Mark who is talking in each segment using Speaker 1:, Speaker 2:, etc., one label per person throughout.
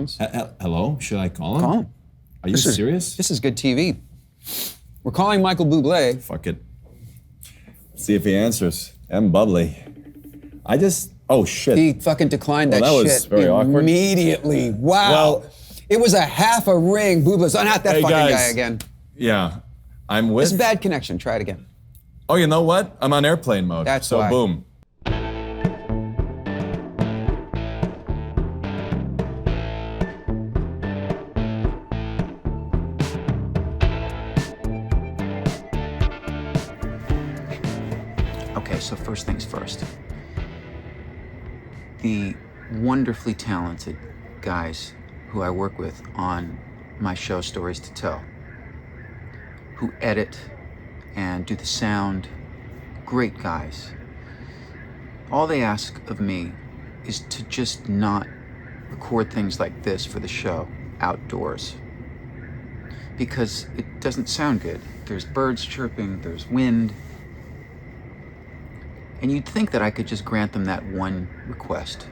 Speaker 1: phones.
Speaker 2: Hello? Should I call him?
Speaker 1: Call him.
Speaker 2: Are you serious?
Speaker 1: This is good TV. We're calling Michael Bublé.
Speaker 2: Fuck it. See if he answers. I'm bubbly. Oh shit.
Speaker 1: He fucking declined that
Speaker 2: was
Speaker 1: shit
Speaker 2: very awkward.
Speaker 1: immediately. Wow.
Speaker 2: Well,
Speaker 1: it was a half a ring. Bublé's not that
Speaker 2: hey
Speaker 1: fucking
Speaker 2: guys,
Speaker 1: guy again.
Speaker 2: Yeah. I'm with...
Speaker 1: It's a bad connection. Try it again.
Speaker 2: Oh, you know what? I'm on airplane mode.
Speaker 1: That's
Speaker 2: so
Speaker 1: why.
Speaker 2: Boom.
Speaker 1: Okay, so first things first. The wonderfully talented guys who I work with on my show, Stories to Tell, who edit and do the sound, great guys. All they ask of me is to just not record things like this for the show outdoors, because it doesn't sound good. There's birds chirping, there's wind, and you'd think that I could just grant them that one request.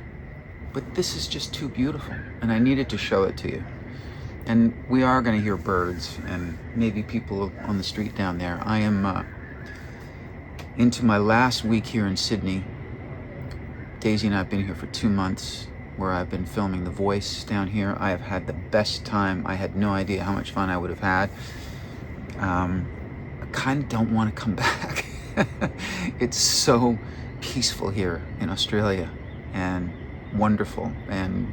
Speaker 1: But this is just too beautiful, and I needed to show it to you. And we are going to hear birds and maybe people on the street down there. I am into my last week here in Sydney. Daisy and I have been here for 2 months, where I've been filming The Voice down here. I have had the best time. I had no idea how much fun I would have had. I kind of don't want to come back. It's so peaceful here in Australia and wonderful, and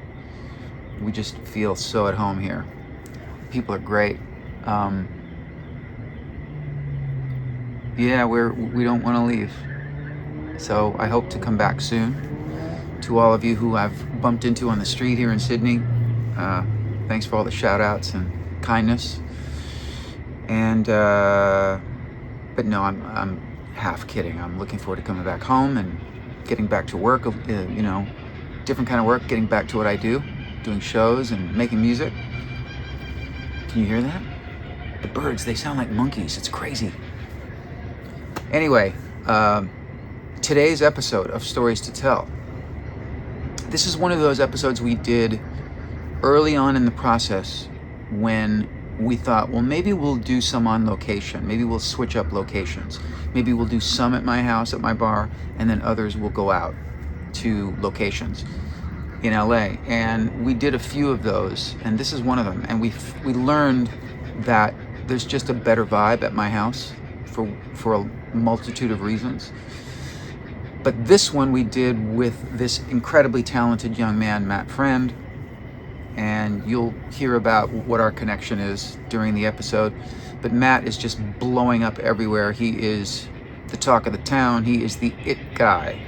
Speaker 1: we just feel so at home here. People are great. Yeah, we don't want to leave. So I hope to come back soon. To all of you who I've bumped into on the street here in Sydney, thanks for all the shout outs and kindness. And but no, I'm half kidding. I'm looking forward to coming back home and getting back to work, different kind of work, getting back to what I do, doing shows and making music. Can you hear that? The birds, they sound like monkeys. It's crazy. Anyway, today's episode of Stories to Tell. This is one of those episodes we did early on in the process when we thought, well, maybe we'll do some on location. Maybe we'll switch up locations. Maybe we'll do some at my house, at my bar, and then others will go out to locations in LA. And we did a few of those, and this is one of them. And we learned that there's just a better vibe at my house for a multitude of reasons. But this one we did with this incredibly talented young man, Matt Friend, and you'll hear about what our connection is during the episode. But Matt is just blowing up everywhere. He is the talk of the town. He is the it guy.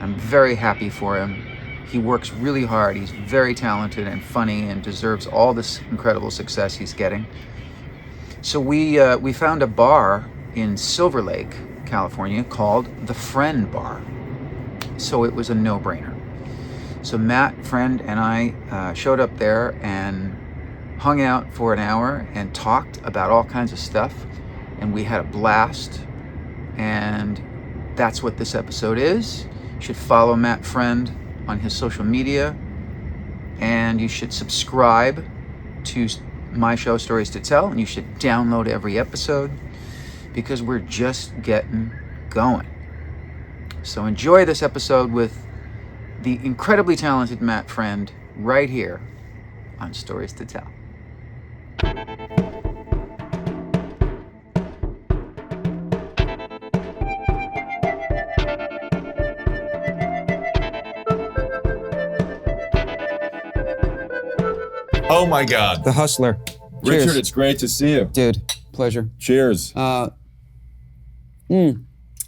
Speaker 1: I'm very happy for him. He works really hard. He's very talented and funny and deserves all this incredible success he's getting. So we found a bar in Silver Lake, California, called the Friend Bar. So it was a no-brainer. So Matt, Friend, and I showed up there and hung out for an hour and talked about all kinds of stuff, and we had a blast. And that's what this episode is. You should follow Matt Friend on his social media, and you should subscribe to my show, Stories to Tell, and you should download every episode, because we're just getting going. So enjoy this episode with the incredibly talented Matt Friend right here on Stories to Tell.
Speaker 2: Oh my God.
Speaker 1: The Hustler.
Speaker 2: Richard,
Speaker 1: Cheers.
Speaker 2: it's great to see you.
Speaker 1: Dude, pleasure.
Speaker 2: Cheers. That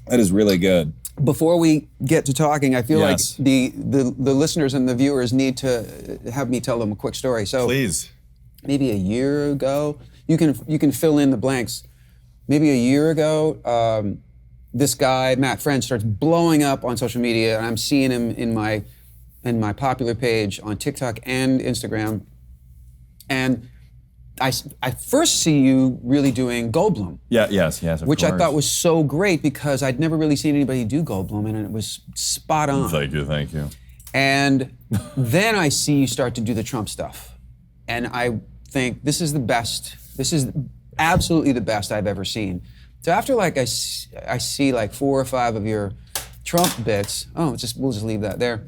Speaker 2: is really good.
Speaker 1: Before we get to talking, I feel
Speaker 2: Yes.
Speaker 1: like the listeners and the viewers need to have me tell them a quick story. So
Speaker 2: Please.
Speaker 1: maybe a year ago, you can fill in the blanks. Maybe a year ago, this guy, Matt Friend, starts blowing up on social media, and I'm seeing him in my popular page on TikTok and Instagram. And I first see you really doing Goldblum.
Speaker 2: Yeah, yes, of
Speaker 1: Which
Speaker 2: course.
Speaker 1: I thought was so great, because I'd never really seen anybody do Goldblum, and it was spot on.
Speaker 2: Thank you.
Speaker 1: And then I see you start to do the Trump stuff. And I think this is the best. This is absolutely the best I've ever seen. So after like I see like 4 or 5 of your Trump bits, we'll just leave that there.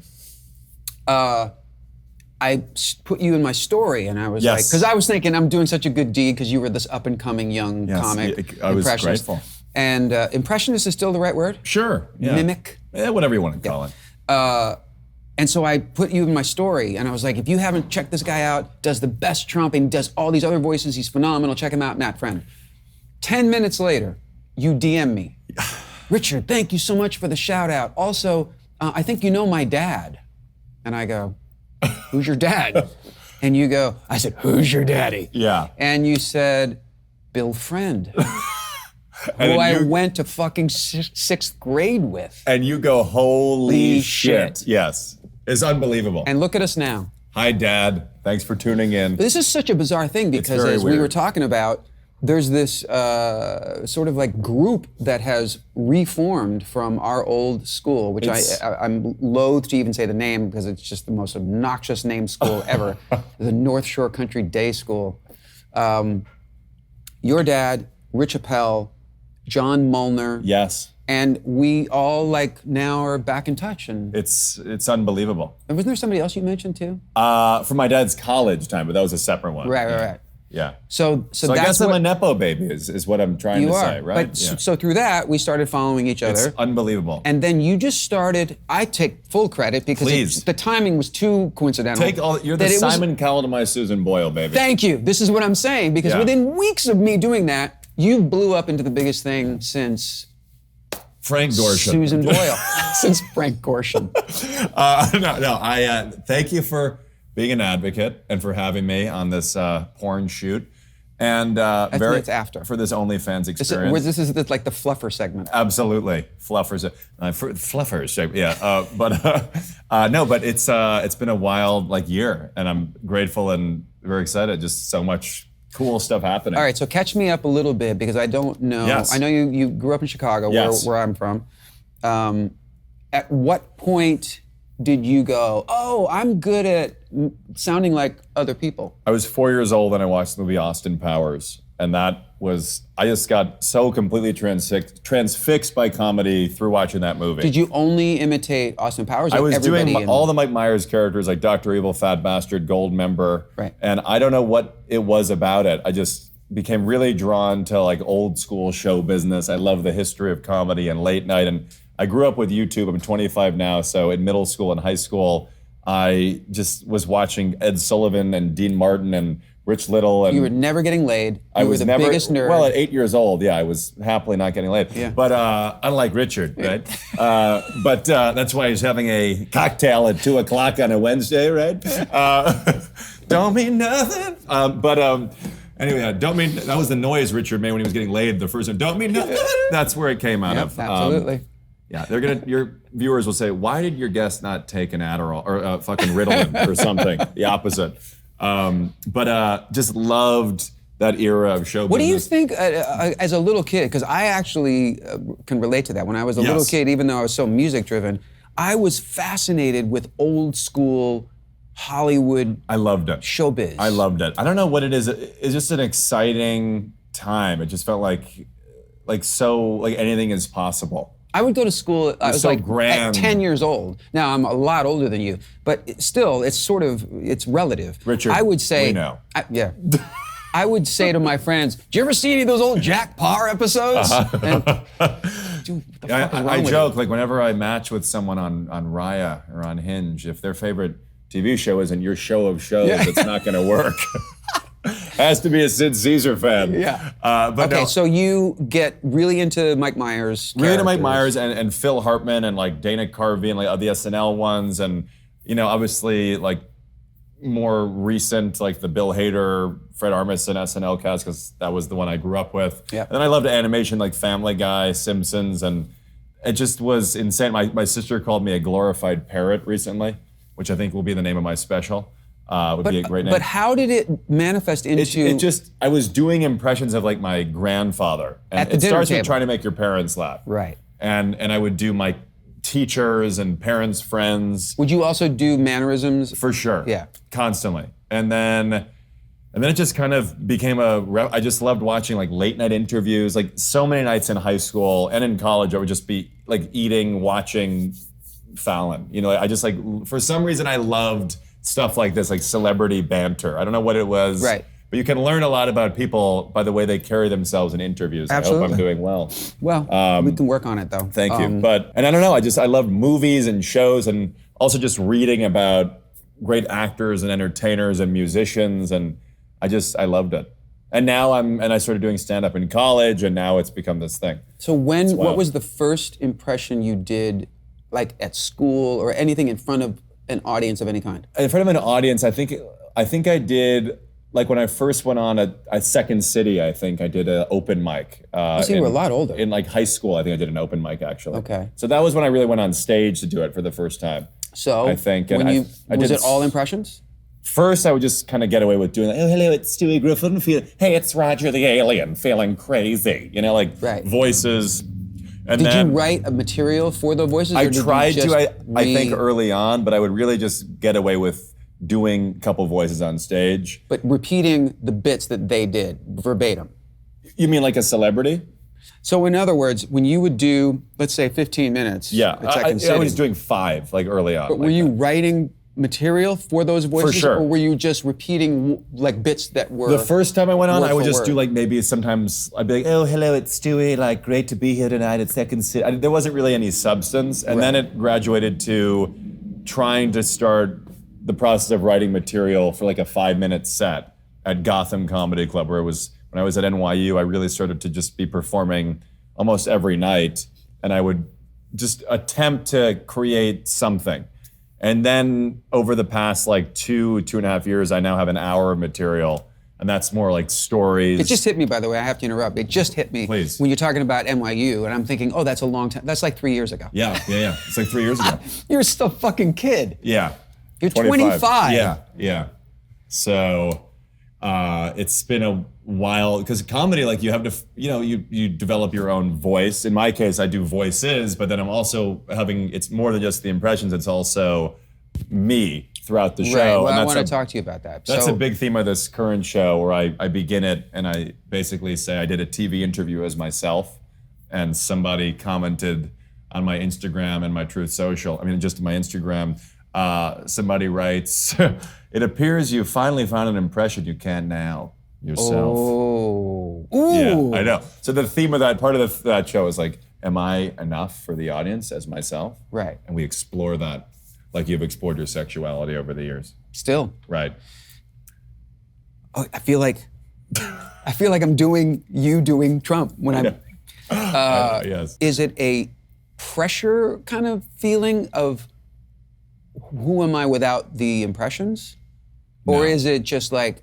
Speaker 1: I put you in my story, and I was like, because I was thinking I'm doing such a good deed because you were this up and coming young comic.
Speaker 2: I was grateful.
Speaker 1: And impressionist is still the right word?
Speaker 2: Sure. Yeah.
Speaker 1: Mimic?
Speaker 2: Whatever you want to call it.
Speaker 1: And so I put you in my story, and I was like, if you haven't checked this guy out, does the best Trump, and does all these other voices, he's phenomenal, check him out, Matt Friend. 10 minutes later, you DM me. Richard, thank you so much for the shout out. Also, I think you know my dad. And I go, who's your dad? And you go, I said, who's your daddy?
Speaker 2: Yeah.
Speaker 1: And you said, Bill Friend. Who I went to fucking 6th grade with.
Speaker 2: And you go, holy shit. Yes. It's unbelievable.
Speaker 1: And look at us now.
Speaker 2: Hi, Dad. Thanks for tuning in.
Speaker 1: This is such a bizarre thing because as we were talking about, there's this sort of like group that has reformed from our old school, which I'm loath to even say the name because it's just the most obnoxious named school ever, the North Shore Country Day School. Your dad, Rich Appel, John Mullner.
Speaker 2: Yes.
Speaker 1: And we all like now are back in touch. And
Speaker 2: it's unbelievable.
Speaker 1: And wasn't there somebody else you mentioned too?
Speaker 2: From my dad's college time, but that was a separate one.
Speaker 1: Right.
Speaker 2: Yeah.
Speaker 1: So
Speaker 2: I guess I'm a Nepo baby is what I'm trying to say, right?
Speaker 1: But so through that, we started following each other.
Speaker 2: It's unbelievable.
Speaker 1: And then you just started, I take full credit because the timing was too coincidental.
Speaker 2: You're the Simon Cowell to my Susan Boyle, baby.
Speaker 1: Thank you. This is what I'm saying because within weeks of me doing that, you blew up into the biggest thing since
Speaker 2: Frank Gorshin.
Speaker 1: Susan Boyle. Since Frank Gorshin.
Speaker 2: I thank you for being an advocate and for having me on this porn shoot. And
Speaker 1: it's after.
Speaker 2: For this OnlyFans experience.
Speaker 1: This is like the fluffer segment.
Speaker 2: Absolutely. Fluffers. Fluffers, yeah. But it's been a wild year, and I'm grateful and very excited. Just so much cool stuff happening.
Speaker 1: All right, so catch me up a little bit because I don't know.
Speaker 2: Yes.
Speaker 1: I know you grew up in Chicago, where I'm from. At what point did you go, I'm good at sounding like other people?
Speaker 2: I was 4 years old and I watched the movie Austin Powers. And I just got so completely transfixed by comedy through watching that movie.
Speaker 1: Did you only imitate Austin Powers?
Speaker 2: I was doing all the Mike Myers characters, like Dr. Evil, Fat Bastard, Gold Member.
Speaker 1: Right.
Speaker 2: And I don't know what it was about it. I just became really drawn to old school show business. I love the history of comedy and late night. And I grew up with YouTube. I'm 25 now. So in middle school and high school, I just was watching Ed Sullivan and Dean Martin and Rich Little. And
Speaker 1: you were never getting laid.
Speaker 2: I was
Speaker 1: the biggest nerd.
Speaker 2: Well, at 8 years old, I was happily not getting laid.
Speaker 1: Yeah.
Speaker 2: But unlike Richard, right? But that's why he's having a cocktail at 2 o'clock on a Wednesday, right? Don't mean nothing. Anyway, don't mean, that was the noise Richard made when he was getting laid the first time. Don't mean nothing. That's where it came out of.
Speaker 1: Absolutely.
Speaker 2: Your viewers will say, why did your guest not take an Adderall or fucking Ritalin or something? The opposite. Just loved that era of show business.
Speaker 1: What do you think as a little kid? Because I actually can relate to that. When I was a little kid, even though I was so music driven, I was fascinated with old school Hollywood.
Speaker 2: I loved it.
Speaker 1: Showbiz.
Speaker 2: I loved it. I don't know what it is. It's just an exciting time. It just felt like anything is possible.
Speaker 1: I would go to school, I was
Speaker 2: so
Speaker 1: like
Speaker 2: grand.
Speaker 1: At 10 years old. Now I'm a lot older than you, but still, it's relative.
Speaker 2: Richard,
Speaker 1: I would say,
Speaker 2: we know.
Speaker 1: I would say to my friends, do you ever see any of those old Jack Paar episodes? And, dude, what the fuck is wrong
Speaker 2: I
Speaker 1: with
Speaker 2: joke,
Speaker 1: you?
Speaker 2: whenever I match with someone on Raya or on Hinge, if their favorite TV show isn't your show of shows, it's not going to work. Has to be a Sid Caesar fan.
Speaker 1: Yeah. So you get really into Mike Myers.
Speaker 2: Really into Mike Myers and Phil Hartman and Dana Carvey and the SNL ones and obviously more recent the Bill Hader, Fred Armisen SNL cast because that was the one I grew up with.
Speaker 1: Yeah.
Speaker 2: And then I loved animation like Family Guy, Simpsons, and it just was insane. My sister called me a glorified parrot recently, which I think will be the name of my special. Would be a great name.
Speaker 1: But how did it manifest into?
Speaker 2: I was doing impressions of my grandfather. And
Speaker 1: At the
Speaker 2: it
Speaker 1: dinner
Speaker 2: starts
Speaker 1: table.
Speaker 2: with trying to make your parents laugh.
Speaker 1: Right.
Speaker 2: And I would do my teachers and parents, friends.
Speaker 1: Would you also do mannerisms?
Speaker 2: For sure.
Speaker 1: Yeah.
Speaker 2: Constantly. And then it just kind of became I just loved watching like late night interviews. Like so many nights in high school and in college, I would just be like eating, watching Fallon. You know, I just like, for some reason I loved stuff like this, like celebrity banter. I don't know what it was.
Speaker 1: Right.
Speaker 2: But you can learn a lot about people by the way they carry themselves in interviews.
Speaker 1: Absolutely.
Speaker 2: I hope I'm doing well.
Speaker 1: Well, we can work on it though.
Speaker 2: Thank you. And I don't know, I loved movies and shows and also just reading about great actors and entertainers and musicians, and I loved it. And now I started doing stand-up in college, and now it's become this thing.
Speaker 1: So what was the first impression you did, like at school or anything in front of an audience of any kind?
Speaker 2: In front of an audience, I think I did, like when I first went on a Second City, I think I did an open mic.
Speaker 1: So you were a lot older.
Speaker 2: In like high school, I think I did an open mic actually.
Speaker 1: Okay.
Speaker 2: So that was when I really went on stage to do it for the first time.
Speaker 1: So
Speaker 2: I think, and
Speaker 1: was it all impressions?
Speaker 2: First, I would just kind of get away with doing like, oh, hello, it's Stewie Griffin. Hey, it's Roger the Alien, feeling crazy. You know, like voices. And
Speaker 1: did you write a material for the voices?
Speaker 2: I tried to, I think early on, but I would really just get away with doing a couple voices on stage.
Speaker 1: But repeating the bits that they did, verbatim.
Speaker 2: You mean like a celebrity?
Speaker 1: So in other words, when you would do, let's say 15 minutes.
Speaker 2: Yeah, I was doing 5 like early on.
Speaker 1: But were you writing material for those voices?
Speaker 2: For sure.
Speaker 1: Or were you just repeating like bits that were...
Speaker 2: The first time I went on, I would just do like maybe sometimes I'd be like, oh, hello, it's Stewie, like great to be here tonight at Second City. There wasn't really any substance. And then it graduated to trying to start the process of writing material for like a 5-minute set at Gotham Comedy Club, where it was, when I was at NYU, I really started to just be performing almost every night, and I would just attempt to create something. And then over the past like 2.5 years, I now have an hour of material, and that's more like stories.
Speaker 1: It just hit me, by the way, I have to interrupt. It just hit me.
Speaker 2: Please.
Speaker 1: When you're talking about NYU, and I'm thinking, oh, that's a long time. That's like 3 years ago.
Speaker 2: Yeah. It's like 3 years ago.
Speaker 1: You're still a fucking kid.
Speaker 2: Yeah.
Speaker 1: You're 25.
Speaker 2: Yeah. So it's been a while, because comedy, like you have to, you develop your own voice. In my case, I do voices, but then I'm also it's more than just the impressions, it's also me throughout the show.
Speaker 1: Right, well,
Speaker 2: and
Speaker 1: I want to talk to you about that.
Speaker 2: That's a big theme of this current show, where I begin it and I basically say I did a TV interview as myself, and somebody commented on my Instagram and my Truth Social, just my Instagram, somebody writes, it appears you finally found an impression you can now yourself.
Speaker 1: Oh.
Speaker 2: Ooh. Yeah, I know. So the theme of that, part of that show is like, am I enough for the audience as myself?
Speaker 1: Right.
Speaker 2: And we explore that like you've explored your sexuality over the years.
Speaker 1: Still.
Speaker 2: Right.
Speaker 1: Oh, I feel like I'm doing Trump when I'm...
Speaker 2: Yes.
Speaker 1: Is it a pressure kind of feeling of who am I without the impressions? Or is it just like,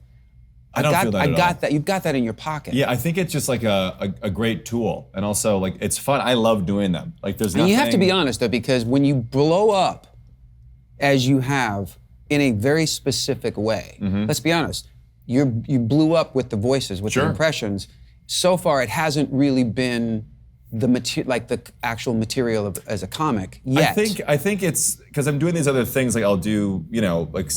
Speaker 1: I got that. You've got that in your pocket.
Speaker 2: Yeah, I think it's just like a great tool. And also, like, it's fun. I love doing them. Like, there's nothing...
Speaker 1: And you have to be honest, though, because when you blow up, as you have, in a very specific way, let's be honest, you blew up with the voices, with the impressions. So far, it hasn't really been the actual material as a comic yet.
Speaker 2: I think it's because I'm doing these other things. Like I'll do, like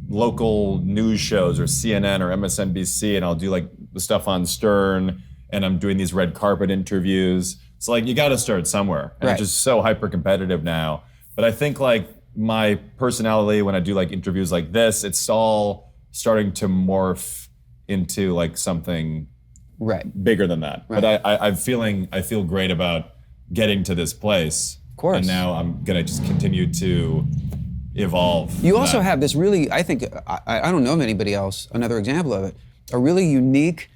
Speaker 2: local news shows or CNN or MSNBC, and I'll do like the stuff on Stern, and I'm doing these red carpet interviews. So like you got to start somewhere, and it's just so hyper competitive now. But I think like my personality, when I do like interviews like this, it's all starting to morph into like something bigger than that. But I feel great about getting to this place.
Speaker 1: Of course.
Speaker 2: And now I'm gonna just continue to evolve.
Speaker 1: You also have this really, I think, I don't know of anybody else, another example of it, a really unique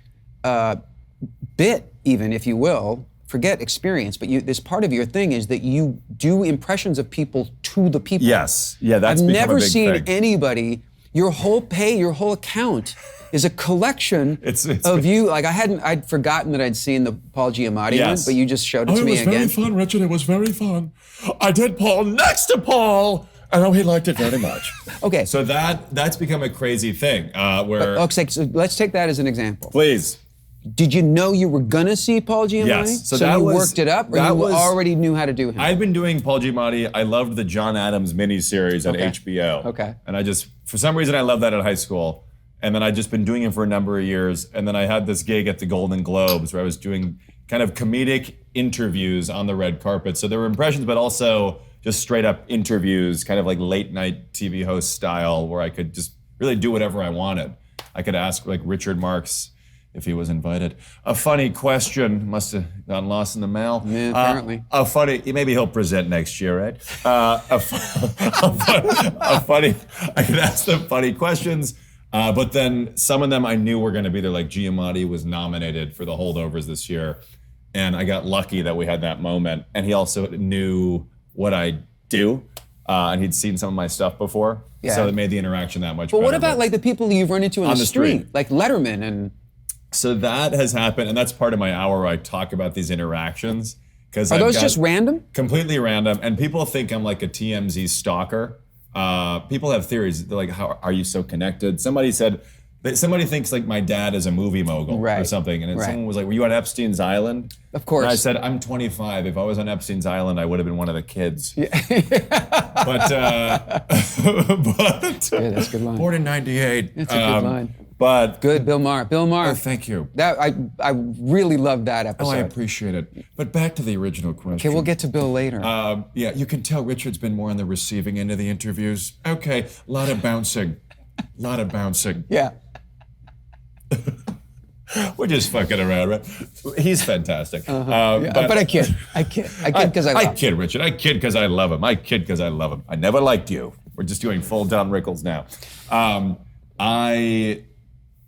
Speaker 1: bit, even, if you will. Forget experience, but this part of your thing is that you do impressions of people to the people.
Speaker 2: Yes, yeah, that's become a big thing.
Speaker 1: I've never seen anybody, your whole account is a collection of you. Like I'd forgotten that I'd seen the Paul Giamatti one, but you just showed it to me again.
Speaker 2: It was very fun, Richard, it was very fun. I did Paul next to Paul, and he liked it very much.
Speaker 1: Okay.
Speaker 2: So that's become a crazy thing, where...
Speaker 1: Okay, so let's take that as an example.
Speaker 2: Please.
Speaker 1: Did you know you were gonna see Paul Giamatti?
Speaker 2: Yes.
Speaker 1: So you worked it up, or you already knew how to do him?
Speaker 2: I'd been doing Paul Giamatti. I loved the John Adams miniseries on HBO.
Speaker 1: Okay.
Speaker 2: And I just, for some reason, I loved that in high school. And then I'd just been doing it for a number of years. And then I had this gig at the Golden Globes where I was doing kind of comedic interviews on the red carpet. So there were impressions, but also just straight up interviews, kind of like late night TV host style, where I could just really do whatever I wanted. I could ask like Richard Marx if he was invited. A funny question, must have gotten lost in the mail.
Speaker 1: Yeah, apparently.
Speaker 2: A funny, maybe he'll present next year, right? A funny, I could ask them funny questions, but then some of them I knew were gonna be there, like Giamatti was nominated for the Holdovers this year, and I got lucky that we had that moment, and he also knew what I do, and he'd seen some of my stuff before, so it made the interaction that much better.
Speaker 1: But what about like the people you've run into on the street, like Letterman and...
Speaker 2: So that has happened, and that's part of my hour where I talk about these interactions.
Speaker 1: Are those just random?
Speaker 2: Completely random, and people think I'm like a TMZ stalker. People have theories. They're like, "How are you so connected?" Somebody said, somebody thinks like my dad is a movie mogul or something, and then someone was like, "Were you on Epstein's Island?"
Speaker 1: Of course.
Speaker 2: And I said, "I'm 25. If I was on Epstein's Island, I would have been one of the kids." Yeah. but
Speaker 1: yeah, that's a good line.
Speaker 2: Born in '98.
Speaker 1: It's a good line.
Speaker 2: But
Speaker 1: good, Bill Maher. Bill Maher.
Speaker 2: Oh, thank you.
Speaker 1: That I really loved that episode.
Speaker 2: Oh, I appreciate it. But back to the original question.
Speaker 1: Okay, we'll get to Bill later.
Speaker 2: Yeah, you can tell Richard's been more on the receiving end of the interviews. Okay, a lot of bouncing.
Speaker 1: Yeah.
Speaker 2: We're just fucking around, right? He's fantastic.
Speaker 1: But I kid because I love him.
Speaker 2: I kid, Richard. I kid because I love him. I kid because I love him. I never liked you. We're just doing full Don Rickles now.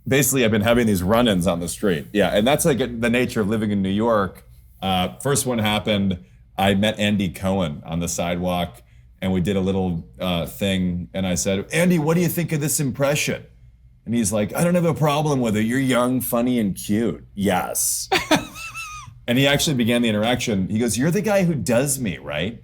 Speaker 2: Basically, I've been having these run-ins on the street. Yeah, and that's like the nature of living in New York. First one happened, I met Andy Cohen on the sidewalk, and we did a little thing, and I said, "Andy, what do you think of this impression?" And he's like, "I don't have a problem with it. You're young, funny, and cute." Yes. And he actually began the interaction. He goes, "You're the guy who does me, right?"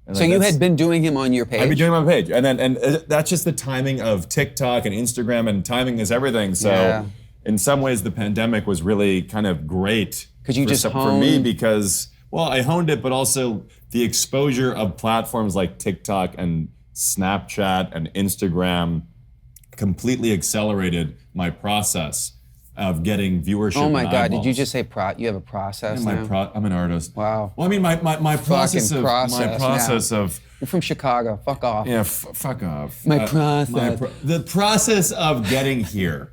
Speaker 2: And
Speaker 1: so you had been doing him on your page?
Speaker 2: I've been doing him on my page. And that's just the timing of TikTok and Instagram, and timing is everything. So in some ways, the pandemic was really kind of great for me because, well, I honed it, but also the exposure of platforms like TikTok and Snapchat and Instagram completely accelerated my process of getting viewership.
Speaker 1: Oh my God! Did you just say you have a process now?
Speaker 2: I'm an artist.
Speaker 1: Wow.
Speaker 2: Well, I mean, my process of.
Speaker 1: You're from Chicago. Fuck off.
Speaker 2: Yeah, fuck off.
Speaker 1: My process.
Speaker 2: The process of getting here.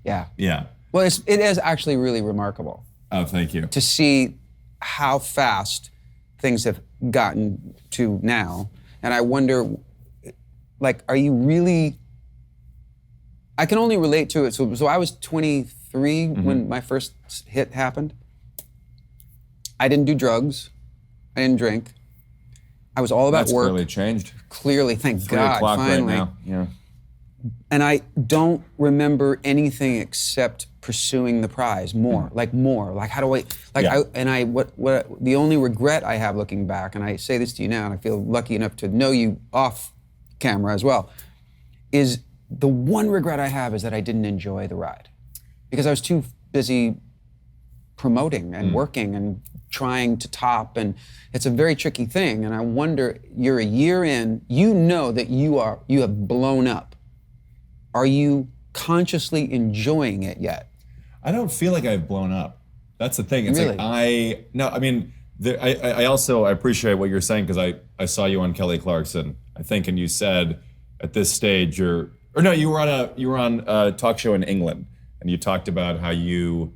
Speaker 1: Yeah.
Speaker 2: Yeah.
Speaker 1: Well, it is actually really remarkable.
Speaker 2: Oh, thank you.
Speaker 1: To see how fast things have gotten to now, and I wonder, like, are you really? I can only relate to it. So I was 23 when my first hit happened. I didn't do drugs. I didn't drink. I was all about work.
Speaker 2: That's clearly changed.
Speaker 1: Clearly, thank
Speaker 2: 3
Speaker 1: God,
Speaker 2: o'clock
Speaker 1: finally.
Speaker 2: right now. Yeah.
Speaker 1: And I don't remember anything except pursuing the prize more. Like how do the only regret I have looking back, and I say this to you now, and I feel lucky enough to know you off camera as well, is the one regret I have is that I didn't enjoy the ride because I was too busy promoting and working and trying to top, and it's a very tricky thing. And I wonder, you're a year in, you know that you have blown up. Are you consciously enjoying it yet?
Speaker 2: I don't feel like I've blown up. That's the thing. It's
Speaker 1: really?
Speaker 2: I appreciate what you're saying because I saw you on Kelly Clarkson, I think, and you said at this stage you were on a talk show in England, and you talked about how you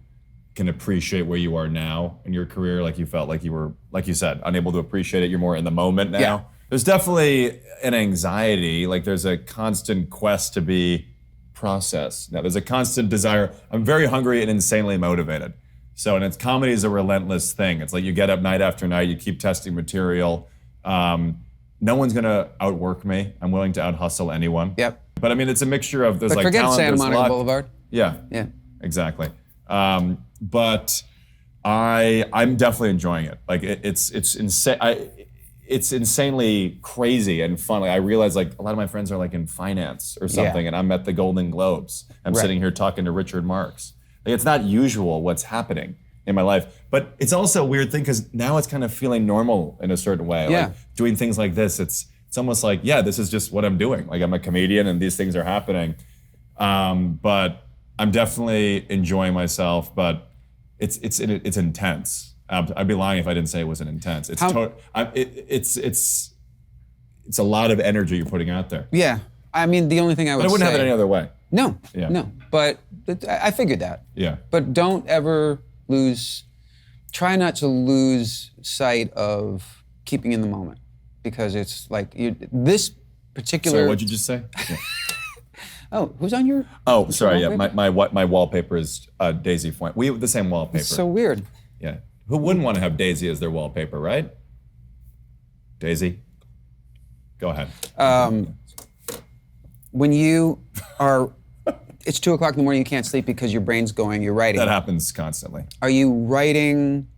Speaker 2: can appreciate where you are now in your career. Like you felt like you were, like you said, unable to appreciate it. You're more in the moment now. Yeah. There's definitely an anxiety. Like there's a constant quest to be processed. Now there's a constant desire. I'm very hungry and insanely motivated. So, and comedy is a relentless thing. It's like you get up night after night, you keep testing material. No one's gonna outwork me. I'm willing to out-hustle anyone.
Speaker 1: Yep.
Speaker 2: But I mean, it's a mixture of there's
Speaker 1: but
Speaker 2: like
Speaker 1: forget
Speaker 2: talent,
Speaker 1: Santa Monica Boulevard.
Speaker 2: Yeah.
Speaker 1: Yeah.
Speaker 2: Exactly. But I'm definitely enjoying it. Like it's insane. It's insanely crazy and fun. Like I realize like a lot of my friends are like in finance or something, and I'm at the Golden Globes. I'm sitting here talking to Richard Marx. Like, it's not usual what's happening in my life. But it's also a weird thing because now it's kind of feeling normal in a certain way.
Speaker 1: Yeah.
Speaker 2: Like doing things like this, it's almost like, yeah, this is just what I'm doing. Like I'm a comedian and these things are happening. But I'm definitely enjoying myself, but it's intense. I'd be lying if I didn't say it wasn't intense. It's a lot of energy you're putting out there.
Speaker 1: Yeah. I mean, the only thing I would say...
Speaker 2: But I wouldn't have it any other way.
Speaker 1: No,
Speaker 2: Yeah.
Speaker 1: no. But I figured that.
Speaker 2: Yeah.
Speaker 1: But don't ever try not to lose sight of keeping in the moment. Because it's like, this particular...
Speaker 2: Sorry, what'd you just say? Yeah.
Speaker 1: Oh, who's on your...
Speaker 2: Oh, sorry, yeah,
Speaker 1: wallpaper?
Speaker 2: my wallpaper is Daisy Fuente. We have the same wallpaper.
Speaker 1: It's so weird.
Speaker 2: Yeah. Who wouldn't want to have Daisy as their wallpaper, right? Daisy? Go ahead.
Speaker 1: When you are... It's 2 o'clock in the morning, you can't sleep because your brain's going, you're writing.
Speaker 2: That happens constantly.
Speaker 1: Are you writing...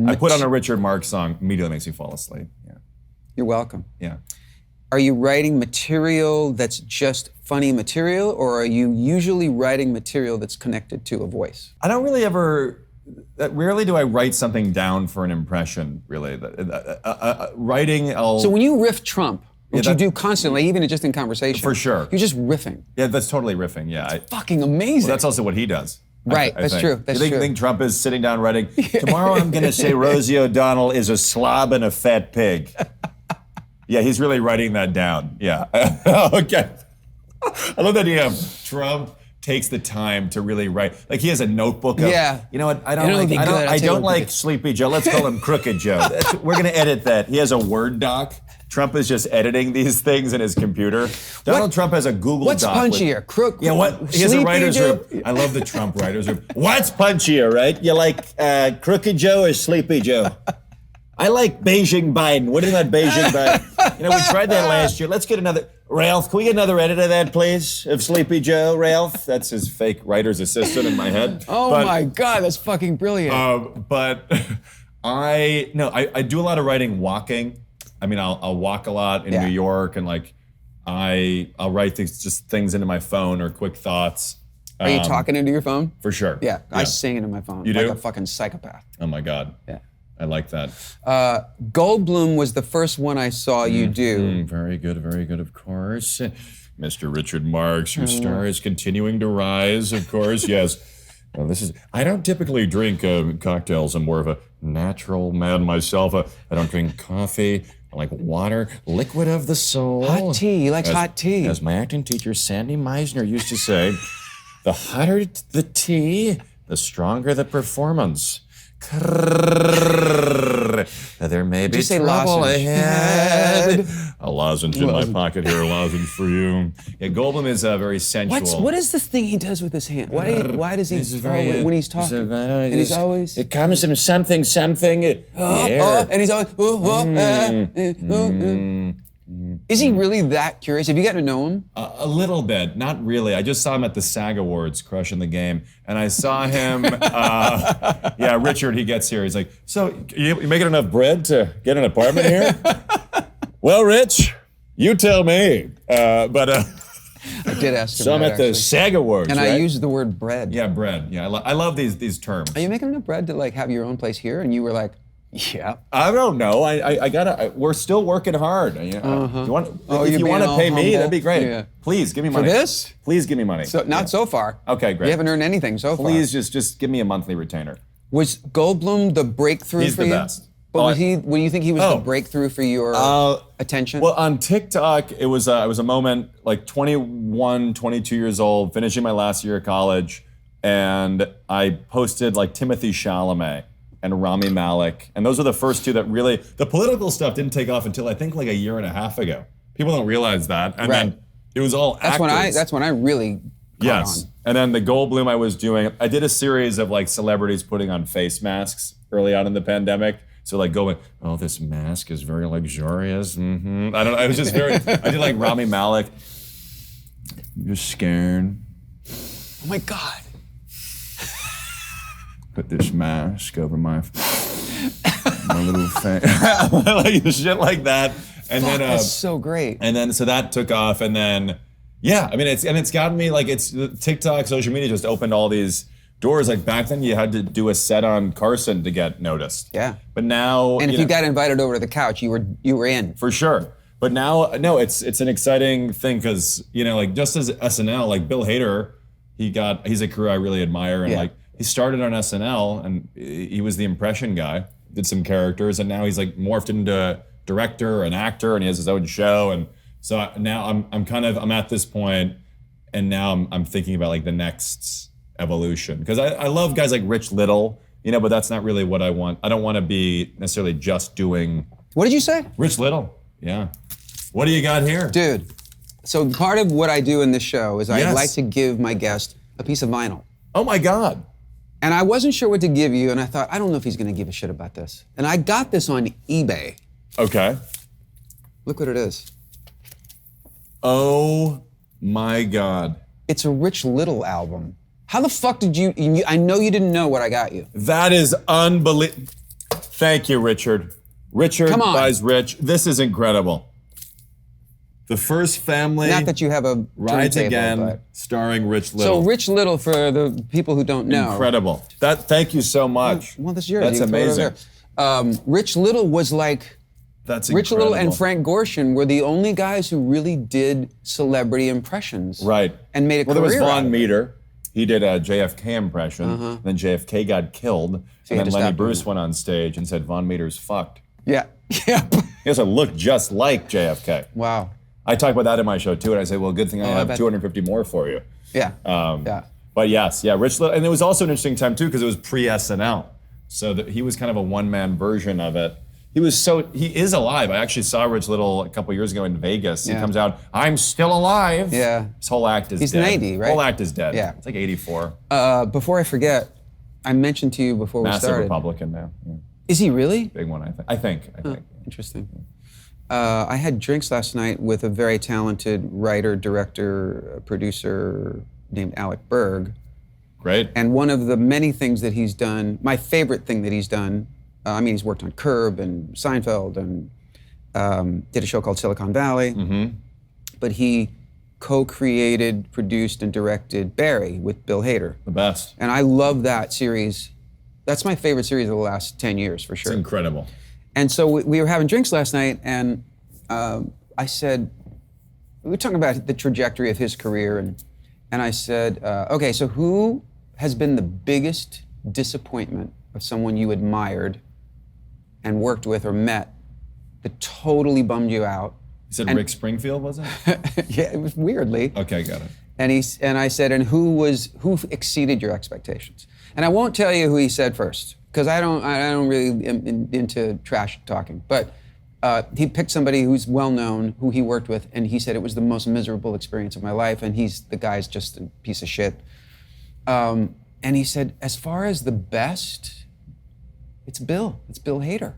Speaker 2: I put on a Richard Marx song, immediately makes me fall asleep. Yeah.
Speaker 1: You're welcome.
Speaker 2: Yeah.
Speaker 1: Are you writing material that's just funny material, or are you usually writing material that's connected to a voice?
Speaker 2: I don't really rarely do I write something down for an impression, really. Writing,
Speaker 1: So when you riff Trump, which
Speaker 2: Yeah,
Speaker 1: you do constantly, even just in conversation.
Speaker 2: For sure.
Speaker 1: You're just riffing.
Speaker 2: Yeah, that's totally riffing, yeah.
Speaker 1: Fucking amazing.
Speaker 2: Well, that's also what he does.
Speaker 1: Right,
Speaker 2: I
Speaker 1: that's
Speaker 2: think.
Speaker 1: true, that's
Speaker 2: you
Speaker 1: true.
Speaker 2: think Trump is sitting down writing, tomorrow I'm going to say Rosie O'Donnell is a slob and a fat pig. Yeah, he's really writing that down. Yeah. Okay. I love that Trump takes the time to really write. Like he has a notebook of,
Speaker 1: Yeah.
Speaker 2: you know what, I
Speaker 1: I'll
Speaker 2: don't like Sleepy Joe. Let's call him Crooked Joe. We're going to edit that. He has a Word doc. Trump is just editing these things in his computer. Donald Trump has a Google
Speaker 1: What's
Speaker 2: doc.
Speaker 1: punchier?
Speaker 2: Yeah, what? He has a writer's room. I love the Trump writer's room. What's punchier, right? You like Crooked Joe or Sleepy Joe? I like Beijing Biden. What do you think about Beijing Biden? We tried that last year. Let's get another. Ralph, can we get another edit of that, please? Of Sleepy Joe, Ralph? That's his fake writer's assistant in my head.
Speaker 1: Oh my God, that's fucking brilliant.
Speaker 2: But I do a lot of writing walking. I mean, I'll walk a lot in New York, and like I'll write things into my phone or quick thoughts.
Speaker 1: Are you talking into your phone?
Speaker 2: For sure.
Speaker 1: Yeah, I sing into my phone.
Speaker 2: You
Speaker 1: like
Speaker 2: do?
Speaker 1: a fucking psychopath.
Speaker 2: Oh my God.
Speaker 1: Yeah.
Speaker 2: I like that.
Speaker 1: Goldblum was the first one I saw you do.
Speaker 2: Very good, of course. Mr. Richard Marx, your star is continuing to rise, of course, yes. I don't typically drink cocktails. I'm more of a natural man myself. I don't drink coffee. I like water, liquid of the soul.
Speaker 1: Hot tea, he likes hot tea.
Speaker 2: As my acting teacher, Sandy Meisner, used to say, the hotter the tea, the stronger the performance. There may be trouble ahead. A lozenge in my pocket here, a lozenge for you. Yeah, Goldblum is very sensual.
Speaker 1: What is this thing he does with his hand? Why does he when he's talking? And he's always...
Speaker 2: It comes from something.
Speaker 1: And he's always... Is he really that curious? Have you gotten to know him?
Speaker 2: A little bit, not really. I just saw him at the SAG Awards, crushing the game, and I saw him. Richard, he gets here. He's like, "So you making enough bread to get an apartment here?" Well, Rich, you tell me. I
Speaker 1: did ask him.
Speaker 2: So I'm at the SAG Awards,
Speaker 1: and
Speaker 2: right?
Speaker 1: I used the word bread.
Speaker 2: Yeah, bread. Yeah, I love these terms.
Speaker 1: Are you making enough bread to like have your own place here? And you were like, yeah.
Speaker 2: I don't know. I gotta. We're still working hard. If you want to pay me, that'd be great.
Speaker 1: Yeah.
Speaker 2: Please give me money.
Speaker 1: For this?
Speaker 2: Please give me money.
Speaker 1: So not so far.
Speaker 2: Okay, great.
Speaker 1: You haven't earned anything so far.
Speaker 2: Please just give me a monthly retainer.
Speaker 1: Was Goldblum the breakthrough
Speaker 2: He's
Speaker 1: for
Speaker 2: the
Speaker 1: you?
Speaker 2: best.
Speaker 1: But what do you think he was the breakthrough for your attention?
Speaker 2: Well, on TikTok, it was a moment like 21, 22 years old, finishing my last year of college, and I posted like Timothy Chalamet and Rami Malek, and those are the first two that really, the political stuff didn't take off until I think like a year and a half ago. People don't realize that, and then it was all actors.
Speaker 1: That's when I really caught on.
Speaker 2: And then the Goldblum I was doing, I did a series of like celebrities putting on face masks early on in the pandemic. So like going, oh, this mask is very luxurious. I don't know. I was just I did like Rami Malek. You're scared.
Speaker 1: Oh my God.
Speaker 2: Put this mask over my little face. Like shit like that. And then
Speaker 1: that's so great.
Speaker 2: And then so that took off, and then Yeah, I mean, it's gotten me like it's TikTok, social media just opened all these doors. Like back then, you had to do a set on Carson to get noticed.
Speaker 1: Yeah.
Speaker 2: But now,
Speaker 1: And if you got invited over to the couch, you were in.
Speaker 2: for sure. But now, no, it's an exciting thing because like just as SNL, like Bill Hader, he's a career I really admire, and like he started on SNL and he was the impression guy, did some characters, and now he's like morphed into director and actor, and he has his own show, and so now I'm at this point, and now I'm thinking about like the next evolution because I love guys like Rich Little, but that's not really what I want. I don't want to be necessarily just doing.
Speaker 1: What did you say?
Speaker 2: Rich Little, yeah. What do you got here?
Speaker 1: Dude, so part of what I do in this show is I
Speaker 2: Yes.
Speaker 1: like to give my guest a piece of vinyl.
Speaker 2: Oh my God.
Speaker 1: And I wasn't sure what to give you, and I thought, I don't know if he's gonna give a shit about this. And I got this on eBay.
Speaker 2: Okay.
Speaker 1: Look what it is.
Speaker 2: Oh my God.
Speaker 1: It's a Rich Little album. How the fuck did you I know you didn't know what I got you.
Speaker 2: That is unbelievable. Thank you, Richard. Richard
Speaker 1: Come on.
Speaker 2: buys Rich. This is incredible. The First Family
Speaker 1: Not that you have a
Speaker 2: Rides
Speaker 1: turntable,
Speaker 2: Again,
Speaker 1: but-
Speaker 2: starring Rich Little.
Speaker 1: So Rich Little, for the people who don't know.
Speaker 2: Incredible. Thank you so much.
Speaker 1: Well, this is yours.
Speaker 2: That's
Speaker 1: You can throw it over
Speaker 2: amazing.
Speaker 1: there. Rich Little was like,
Speaker 2: That's
Speaker 1: Rich
Speaker 2: incredible.
Speaker 1: Little and Frank Gorshin were the only guys who really did celebrity impressions.
Speaker 2: Right.
Speaker 1: And made a
Speaker 2: Well, there was
Speaker 1: career out
Speaker 2: Von
Speaker 1: of it.
Speaker 2: Meter. He did a JFK impression. Then JFK got killed.
Speaker 1: you
Speaker 2: And
Speaker 1: had
Speaker 2: then
Speaker 1: to
Speaker 2: Lenny
Speaker 1: stop doing
Speaker 2: Bruce
Speaker 1: that.
Speaker 2: went on stage and said, Von Meter's fucked.
Speaker 1: Yeah. Yeah.
Speaker 2: He also looked just like JFK.
Speaker 1: Wow.
Speaker 2: I talk about that in my show too, and I say, well, good thing I
Speaker 1: I
Speaker 2: have
Speaker 1: bet.
Speaker 2: 250 more for you.
Speaker 1: Yeah.
Speaker 2: Yeah. But yes, Rich Little, and it was also an interesting time too because it was pre-SNL, so that he was kind of a one-man version of it. He is alive. I actually saw Rich Little a couple years ago in Vegas. He
Speaker 1: Yeah.
Speaker 2: comes out, I'm still alive.
Speaker 1: Yeah.
Speaker 2: His whole act is
Speaker 1: He's
Speaker 2: dead.
Speaker 1: 90, right?
Speaker 2: Whole act is dead.
Speaker 1: Yeah.
Speaker 2: It's like 84.
Speaker 1: Before I forget, I mentioned to you before we
Speaker 2: Massive
Speaker 1: started.
Speaker 2: Republican now. Yeah.
Speaker 1: Is he really?
Speaker 2: Big one, I think.
Speaker 1: Interesting. I had drinks last night with a very talented writer, director, producer named Alec Berg.
Speaker 2: Great.
Speaker 1: And one of the many things that he's done, my favorite thing that he's done, he's worked on Curb and Seinfeld and did a show called Silicon Valley. But he co-created, produced, and directed Barry with Bill Hader.
Speaker 2: The best.
Speaker 1: And I love that series. That's my favorite series of the last 10 years, for sure.
Speaker 2: It's incredible.
Speaker 1: And so we were having drinks last night, and I said, we were talking about the trajectory of his career, and I said, okay, so who has been the biggest disappointment of someone you admired and worked with or met that totally bummed you out?
Speaker 2: You said Rick Springfield, was it?
Speaker 1: Yeah, it was weirdly.
Speaker 2: Okay, got it.
Speaker 1: And I said, and who exceeded your expectations? And I won't tell you who he said first, because I don't really am into trash talking. But he picked somebody who's well known, who he worked with, and he said it was the most miserable experience of my life, and the guy's just a piece of shit. And he said, as far as the best, it's Bill Hader.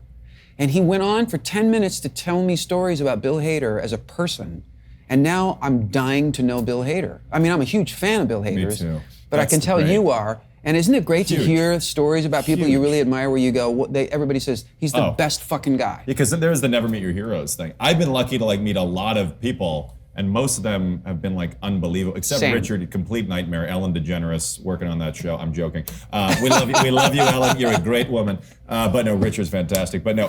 Speaker 1: And he went on for 10 minutes to tell me stories about Bill Hader as a person. And now I'm dying to know Bill Hader. I mean, I'm a huge fan of Bill Hader's.
Speaker 2: too.
Speaker 1: But I
Speaker 2: That's
Speaker 1: can tell
Speaker 2: great.
Speaker 1: you are. And isn't it great to
Speaker 2: Huge.
Speaker 1: hear stories about people you
Speaker 2: Huge.
Speaker 1: really admire where you go, everybody says, he's the
Speaker 2: Oh.
Speaker 1: best fucking guy.
Speaker 2: Because there's the never meet your heroes thing. I've been lucky to meet a lot of people, and most of them have been unbelievable. Except
Speaker 1: Same.
Speaker 2: Richard, a complete nightmare. Ellen DeGeneres working on that show. I'm joking. We love you, Ellen. You're a great woman. But no, Richard's fantastic. But no,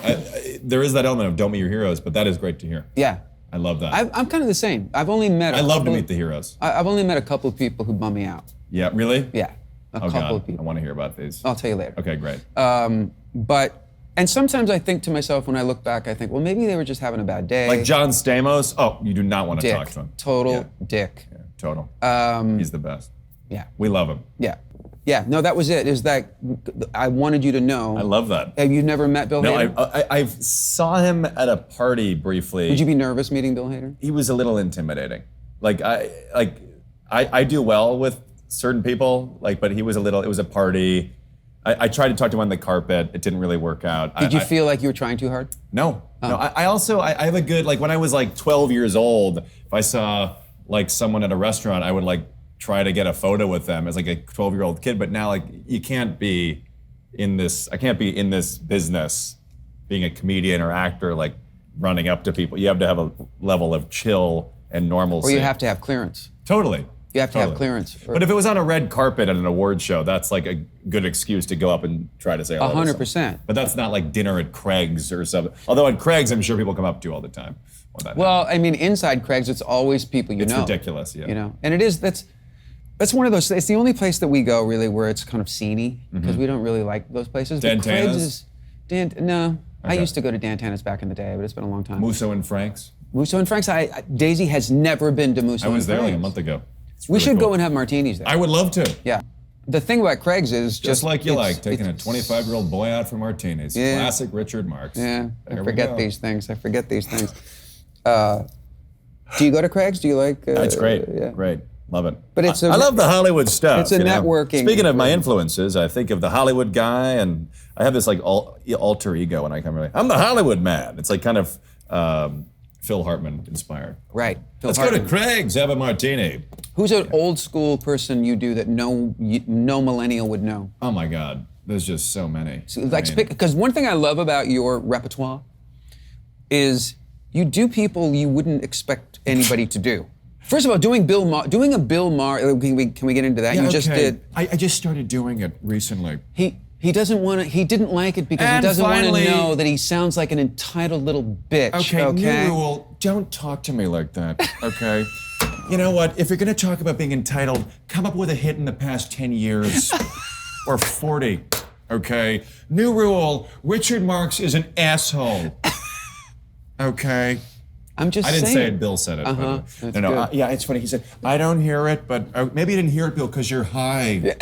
Speaker 2: there is that element of don't meet your heroes. But that is great to hear.
Speaker 1: Yeah.
Speaker 2: I love that.
Speaker 1: I'm kind of the same. I've only met.
Speaker 2: I love to meet the heroes.
Speaker 1: I've only met a couple of people who bum me out.
Speaker 2: Yeah, really?
Speaker 1: Yeah, a
Speaker 2: Oh
Speaker 1: couple
Speaker 2: God,
Speaker 1: of people.
Speaker 2: I want to hear about these.
Speaker 1: I'll tell you later.
Speaker 2: Okay, great.
Speaker 1: And sometimes I think to myself when I look back, I think, well, maybe they were just having a bad day.
Speaker 2: Like John Stamos. Oh, you do not want to
Speaker 1: dick,
Speaker 2: talk to him.
Speaker 1: total
Speaker 2: Yeah.
Speaker 1: dick.
Speaker 2: Yeah, total. He's the best.
Speaker 1: Yeah,
Speaker 2: We love him.
Speaker 1: yeah, yeah. No, that was it. Is that I wanted you to know.
Speaker 2: I love that.
Speaker 1: Have you never met Bill
Speaker 2: No,
Speaker 1: Hader?
Speaker 2: I saw him at a party briefly.
Speaker 1: Would you be nervous meeting Bill Hader?
Speaker 2: He was a little intimidating. I do well with certain people, but he was it was a party. I tried to talk to him on the carpet. It didn't really work out.
Speaker 1: Did you feel like you were trying too hard?
Speaker 2: No. No. I also have a good, when I was 12 years old, if I saw someone at a restaurant, I would try to get a photo with them as a 12-year-old kid. But now you can't be in this, I can't be in this business being a comedian or actor running up to people. You have to have a level of chill and normalcy.
Speaker 1: Or you have to have clearance.
Speaker 2: Totally.
Speaker 1: You have to have clearance.
Speaker 2: But if it was on a red carpet at an award show, that's like a good excuse to go up and try to say hello.
Speaker 1: 100%.
Speaker 2: But that's not like dinner at Craig's or something. Although at Craig's, I'm sure people come up to you all the time.
Speaker 1: Well, I mean, inside Craig's, it's always people you know.
Speaker 2: It's ridiculous, yeah.
Speaker 1: You know, and it is. That's one of those. It's the only place that we go really where it's kind of sceney because we don't really like those places.
Speaker 2: Dantana's?
Speaker 1: But Craig's is. No, I
Speaker 2: Okay.
Speaker 1: used to go to Dantana's back in the day, but it's been a long time.
Speaker 2: Musso and Frank's?
Speaker 1: Musso and Frank's. Daisy has never been to Musso.
Speaker 2: I was
Speaker 1: and
Speaker 2: there like a
Speaker 1: Frank's.
Speaker 2: month ago.
Speaker 1: We should go and have martinis there.
Speaker 2: I would love to.
Speaker 1: Yeah. The thing about Craig's is
Speaker 2: Just like you like, taking a 25-year-old boy out for martinis.
Speaker 1: Yeah.
Speaker 2: Classic Richard Marx.
Speaker 1: Yeah, I
Speaker 2: There we
Speaker 1: forget
Speaker 2: go.
Speaker 1: these things. Do you go to Craig's? Do you like?
Speaker 2: It's great.
Speaker 1: Yeah.
Speaker 2: Great. Love it.
Speaker 1: But it's
Speaker 2: I love the Hollywood stuff.
Speaker 1: it's a
Speaker 2: you know?
Speaker 1: networking-
Speaker 2: Speaking of my influences, I think of the Hollywood guy, and I have this like alter ego when I come here. I'm the Hollywood man. It's like kind of Phil Hartman inspired.
Speaker 1: Right.
Speaker 2: Let's go to Craig's, have a martini.
Speaker 1: Who's an old school person you do that no millennial would know?
Speaker 2: Oh my God, there's just so many.
Speaker 1: Because one thing I love about your repertoire is you do people you wouldn't expect anybody to do. First of all, doing a Bill Maher. Can we get into that?
Speaker 2: Yeah,
Speaker 1: You just
Speaker 2: okay.
Speaker 1: did.
Speaker 2: I just started doing it recently.
Speaker 1: He doesn't want to. He didn't like it because
Speaker 2: And
Speaker 1: he doesn't want to
Speaker 2: finally-
Speaker 1: know that he sounds like an entitled little bitch.
Speaker 2: Okay, new rule, don't talk to me like that, okay? You know what, if you're gonna talk about being entitled, come up with a hit in the past 10 years, or 40, okay? New rule, Richard Marx is an asshole, okay?
Speaker 1: I'm just
Speaker 2: I didn't
Speaker 1: saying.
Speaker 2: say it, Bill said it.
Speaker 1: That's
Speaker 2: No,
Speaker 1: good.
Speaker 2: yeah, it's funny, he said, I don't hear it, but maybe you didn't hear it, Bill, because you're high.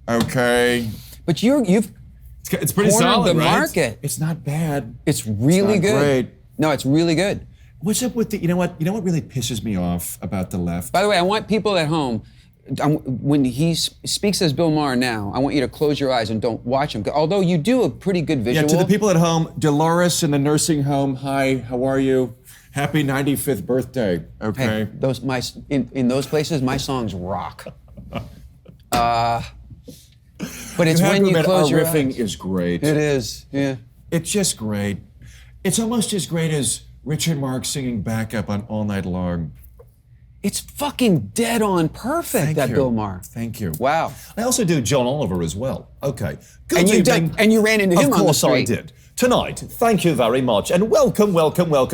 Speaker 2: Okay?
Speaker 1: But you've
Speaker 2: It's pretty
Speaker 1: cornered
Speaker 2: solid,
Speaker 1: the
Speaker 2: right?
Speaker 1: market.
Speaker 2: It's not bad.
Speaker 1: It's really
Speaker 2: not
Speaker 1: good.
Speaker 2: great.
Speaker 1: No, it's really good.
Speaker 2: What's up with you know what really pisses me off about the left?
Speaker 1: By the way, I want people at home, when he speaks as Bill Maher now, I want you to close your eyes and don't watch him. Although you do a pretty good
Speaker 2: Yeah,
Speaker 1: visual.
Speaker 2: to the people at home, Dolores in the nursing home, hi, how are you? Happy 95th birthday, okay?
Speaker 1: Hey, in those places, my songs rock. But it's when you close your
Speaker 2: our riffing
Speaker 1: eyes.
Speaker 2: is great.
Speaker 1: It is, yeah.
Speaker 2: It's just great. It's almost as great as Richard Marx singing backup on All Night Long.
Speaker 1: It's fucking dead on perfect,
Speaker 2: Thank
Speaker 1: that
Speaker 2: you.
Speaker 1: Bill Maher.
Speaker 2: Thank you.
Speaker 1: Wow.
Speaker 2: I also do John Oliver as well. Okay. Good
Speaker 1: And
Speaker 2: evening.
Speaker 1: you ran into him on the
Speaker 2: Of course I
Speaker 1: street.
Speaker 2: did. Tonight, thank you very much, and welcome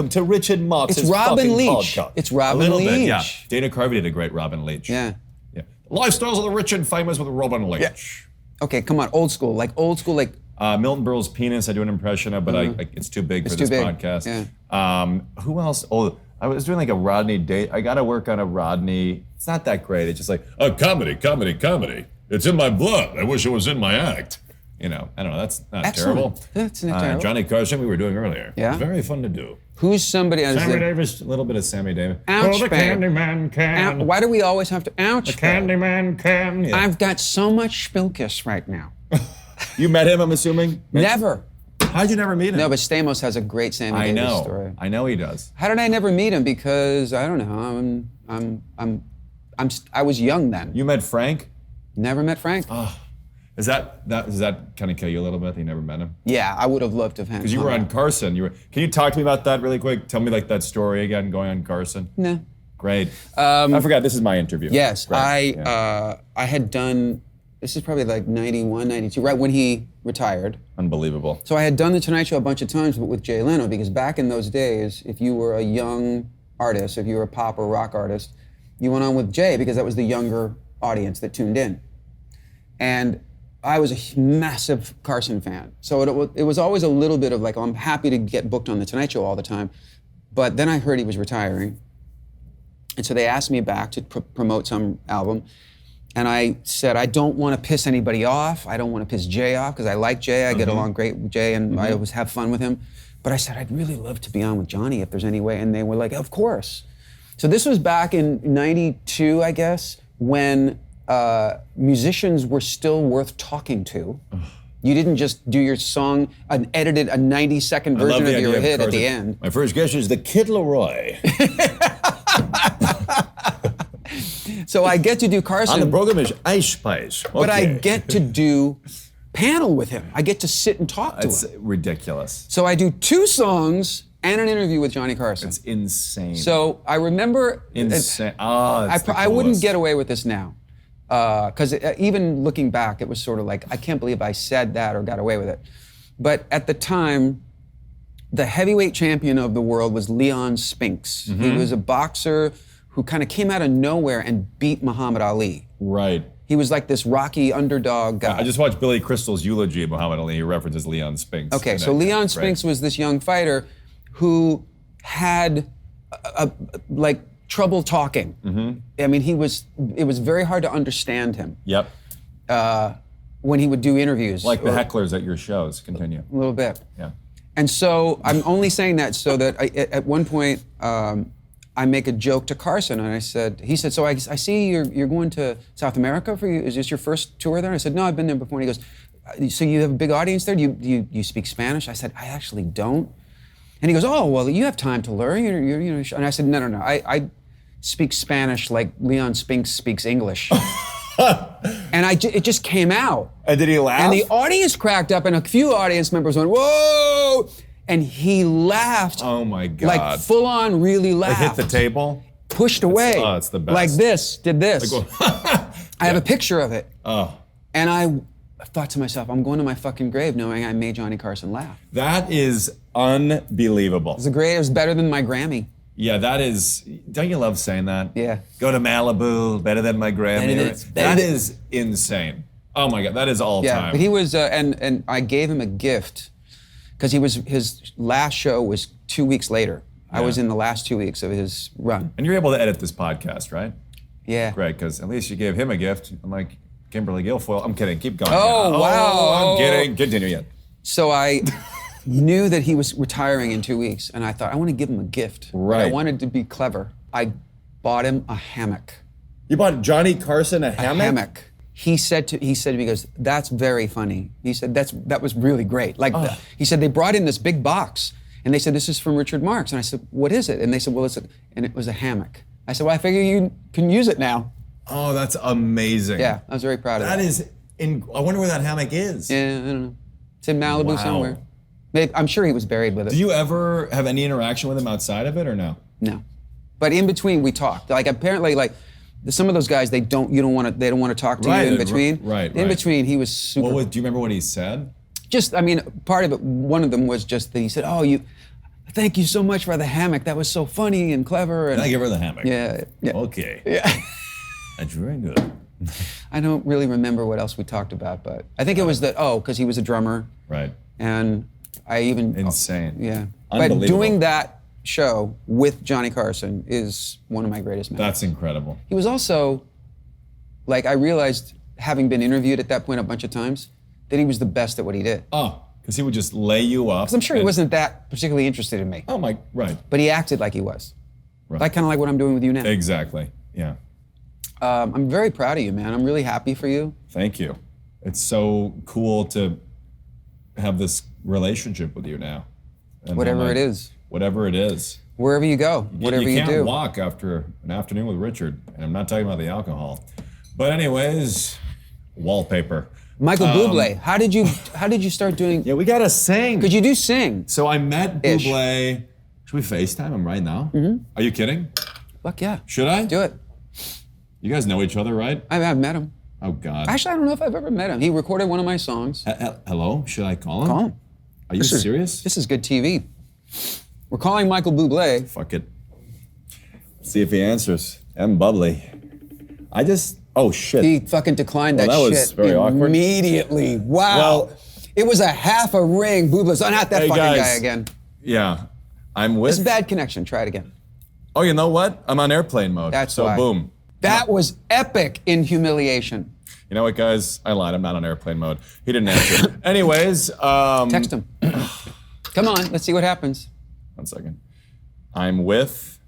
Speaker 2: to Richard Marx's
Speaker 1: It's Robin
Speaker 2: fucking
Speaker 1: Leach.
Speaker 2: podcast.
Speaker 1: It's Robin
Speaker 2: A little bit,
Speaker 1: Leach.
Speaker 2: yeah. Dana Carvey did a great Robin Leach.
Speaker 1: Yeah.
Speaker 2: Yeah. Lifestyles of the Rich and Famous with Robin Leach.
Speaker 1: Okay, come on, old school, like
Speaker 2: Milton Berle's penis, I do an impression of, but it's too big for
Speaker 1: too
Speaker 2: this
Speaker 1: big.
Speaker 2: podcast.
Speaker 1: Yeah.
Speaker 2: Who else? Oh, I was doing like a Rodney date. I got to work on a Rodney. It's not that great. It's just like, comedy. It's in my blood. I wish it was in my act. You know, I don't know. That's not
Speaker 1: Excellent.
Speaker 2: terrible.
Speaker 1: That's not terrible.
Speaker 2: Johnny Carson, we were doing earlier.
Speaker 1: Yeah.
Speaker 2: Very fun to do.
Speaker 1: who's somebody?
Speaker 2: Sammy Davis, a little bit of Sammy Davis.
Speaker 1: Ouch,
Speaker 2: the
Speaker 1: babe.
Speaker 2: Candyman can.
Speaker 1: Why do we always have to ouch?
Speaker 2: The Candyman can. Yeah.
Speaker 1: I've got so much Spilkus right now.
Speaker 2: You met him, I'm assuming?
Speaker 1: Never.
Speaker 2: How'd you never meet him?
Speaker 1: No, but Stamos has a great Sammy
Speaker 2: I
Speaker 1: Davis
Speaker 2: know.
Speaker 1: story.
Speaker 2: I know he does.
Speaker 1: How did I never meet him? Because I don't know. I was young then.
Speaker 2: You met Frank?
Speaker 1: Never met Frank.
Speaker 2: Does that kind of kill you a little bit that you never met him?
Speaker 1: Yeah, I would have loved to have had him.
Speaker 2: Because you were on Carson. Can you talk to me about that really quick? Tell me like that story again, going on Carson.
Speaker 1: No.
Speaker 2: Great. I forgot this is my interview.
Speaker 1: Yes,
Speaker 2: Right.
Speaker 1: I had done. This is probably like 91, 92, right when he retired.
Speaker 2: Unbelievable.
Speaker 1: So I had done the Tonight Show a bunch of times, but with Jay Leno, because back in those days, if you were a young artist, if you were a pop or rock artist, you went on with Jay because that was the younger audience that tuned in. And I was a massive Carson fan. So it was always a little bit of like, I'm happy to get booked on the Tonight Show all the time. But then I heard he was retiring. And so they asked me back to promote some album. And I said, I don't want to piss anybody off. I don't want to piss Jay off because I like Jay. I get along great with Jay and I always have fun with him. But I said, I'd really love to be on with Johnny if there's any way. And they were like, of course. So this was back in 92, I guess, when musicians were still worth talking to. You didn't just do your song and edited a 90-second version of your hit at the end.
Speaker 2: My first guest is the Kid Leroy.
Speaker 1: So I get to do Carson.
Speaker 2: On the program is Ice Spice.
Speaker 1: But I
Speaker 2: Okay.
Speaker 1: get to do panel with him. I get to sit and talk to
Speaker 2: It's
Speaker 1: him.
Speaker 2: ridiculous.
Speaker 1: So I do 2 songs and an interview with Johnny Carson.
Speaker 2: It's insane.
Speaker 1: So I remember...
Speaker 2: Insane.
Speaker 1: I wouldn't get away with this now. Because even looking back, it was sort of like, I can't believe I said that or got away with it. But at the time, the heavyweight champion of the world was Leon Spinks. He was a boxer who kind of came out of nowhere and beat Muhammad Ali.
Speaker 2: Right.
Speaker 1: He was like this rocky underdog guy.
Speaker 2: I just watched Billy Crystal's eulogy of Muhammad Ali. He references Leon Spinks.
Speaker 1: Okay, so Leon Spinks was this young fighter who had like trouble talking. I mean, it was very hard to understand him.
Speaker 2: Yep.
Speaker 1: When he would do interviews.
Speaker 2: Like the hecklers at your shows. Continue.
Speaker 1: A little bit.
Speaker 2: Yeah.
Speaker 1: And so I'm only saying that so that at one point I make a joke to Carson, and he said, so I see you're going to South America for you. Is this your first tour there? And I said, no, I've been there before. And he goes, so you have a big audience there? Do you speak Spanish? I said, I actually don't. And he goes, oh, well, you have time to learn. And I said, no. I speak Spanish like Leon Spinks speaks English. And it just came out.
Speaker 2: And did he laugh?
Speaker 1: And the audience cracked up, and a few audience members went, whoa! And he laughed.
Speaker 2: Oh my God.
Speaker 1: Like full on really laughed.
Speaker 2: Like hit the table?
Speaker 1: Pushed away.
Speaker 2: Oh, it's the best.
Speaker 1: Like this, did this.
Speaker 2: Like,
Speaker 1: I have a picture of it.
Speaker 2: Oh.
Speaker 1: And I thought to myself, I'm going to my fucking grave knowing I made Johnny Carson laugh.
Speaker 2: That is unbelievable.
Speaker 1: It was better than my Grammy.
Speaker 2: Yeah, that is, don't you love saying that?
Speaker 1: Yeah.
Speaker 2: Go to Malibu, better than my Grammy. That is insane. Oh my God, that is all time.
Speaker 1: But he was, and I gave him a gift, because his last show was 2 weeks later. I was in the last 2 weeks of his run.
Speaker 2: And you're able to edit this podcast, right?
Speaker 1: Yeah.
Speaker 2: Great, because at least you gave him a gift. I'm like, Kimberly Guilfoyle. I'm kidding, keep going.
Speaker 1: Oh, wow.
Speaker 2: I'm kidding, continue yet.
Speaker 1: So I knew that he was retiring in 2 weeks, and I thought, I want to give him a gift.
Speaker 2: Right.
Speaker 1: But I wanted to be clever. I bought him a hammock.
Speaker 2: You bought Johnny Carson a hammock?
Speaker 1: A hammock. He said to me, he goes, that's very funny. He said, that was really great. He said, they brought in this big box, and they said, this is from Richard Marx. And I said, what is it? And they said, well, and it was a hammock. I said, well, I figure you can use it now.
Speaker 2: Oh, that's amazing.
Speaker 1: Yeah, I was very proud of that.
Speaker 2: That is, I wonder where that hammock is.
Speaker 1: Yeah, I don't know. It's in Malibu somewhere. Maybe, I'm sure he was buried with it.
Speaker 2: Do you ever have any interaction with him outside of it or no?
Speaker 1: No. But in between, we talked. Like, apparently, like, some of those guys, they don't want to talk to you in between.
Speaker 2: Right.
Speaker 1: In between, he was super.
Speaker 2: Do you remember what he said?
Speaker 1: Just, I mean, part of it, one of them was just that he said, oh, thank you so much for the hammock. That was so funny and clever. And
Speaker 2: I give her the hammock.
Speaker 1: Yeah.
Speaker 2: Okay.
Speaker 1: Yeah.
Speaker 2: That's very good.
Speaker 1: I don't really remember what else we talked about, but I think it was that, because he was a drummer.
Speaker 2: Right.
Speaker 1: And I even.
Speaker 2: Insane.
Speaker 1: Yeah.
Speaker 2: Unbelievable.
Speaker 1: But doing that show with Johnny Carson is one of my greatest memories.
Speaker 2: That's incredible.
Speaker 1: He was also, like, I realized, having been interviewed at that point a bunch of times, that he was the best at what he did.
Speaker 2: Oh, because he would just lay you up.
Speaker 1: Because I'm sure he wasn't that particularly interested in me.
Speaker 2: Oh my, right.
Speaker 1: But he acted like he was.
Speaker 2: Right.
Speaker 1: Like kind of like what I'm doing with you now.
Speaker 2: Exactly, yeah.
Speaker 1: I'm very proud of you, man. I'm really happy for you.
Speaker 2: Thank you. It's so cool to have this relationship with you now. And
Speaker 1: whatever it is.
Speaker 2: Whatever it is.
Speaker 1: Wherever you go, whatever you do.
Speaker 2: You can't walk after an afternoon with Richard, and I'm not talking about the alcohol. But anyways, wallpaper.
Speaker 1: Michael Bublé, how did you start doing?
Speaker 2: Yeah, we gotta sing.
Speaker 1: Could you do sing?
Speaker 2: So I met Bublé. Should we FaceTime him right now? Mm-hmm. Are you kidding?
Speaker 1: Fuck yeah.
Speaker 2: Should I?
Speaker 1: Do it.
Speaker 2: You guys know each other, right?
Speaker 1: I've met him.
Speaker 2: Oh God.
Speaker 1: Actually, I don't know if I've ever met him. He recorded one of my songs.
Speaker 2: Hello? Should I call him?
Speaker 1: Call him.
Speaker 2: Are you serious?
Speaker 1: This is good TV. We're calling Michael Bublé.
Speaker 2: Fuck it. See if he answers. I'm bubbly. Oh shit.
Speaker 1: He fucking declined that shit.
Speaker 2: That was very awkward.
Speaker 1: Immediately. Wow.
Speaker 2: Well,
Speaker 1: it was a half a ring. Bublé's not that fucking guy again.
Speaker 2: Yeah. I'm with.
Speaker 1: It's a bad connection. Try it again.
Speaker 2: Oh, you know what? I'm on airplane mode.
Speaker 1: That's
Speaker 2: so
Speaker 1: why.
Speaker 2: Boom.
Speaker 1: That was epic in humiliation.
Speaker 2: You know what, guys? I lied. I'm not on airplane mode. He didn't answer. Anyways.
Speaker 1: Text him. Come on. Let's see what happens.
Speaker 2: 1 second. I'm with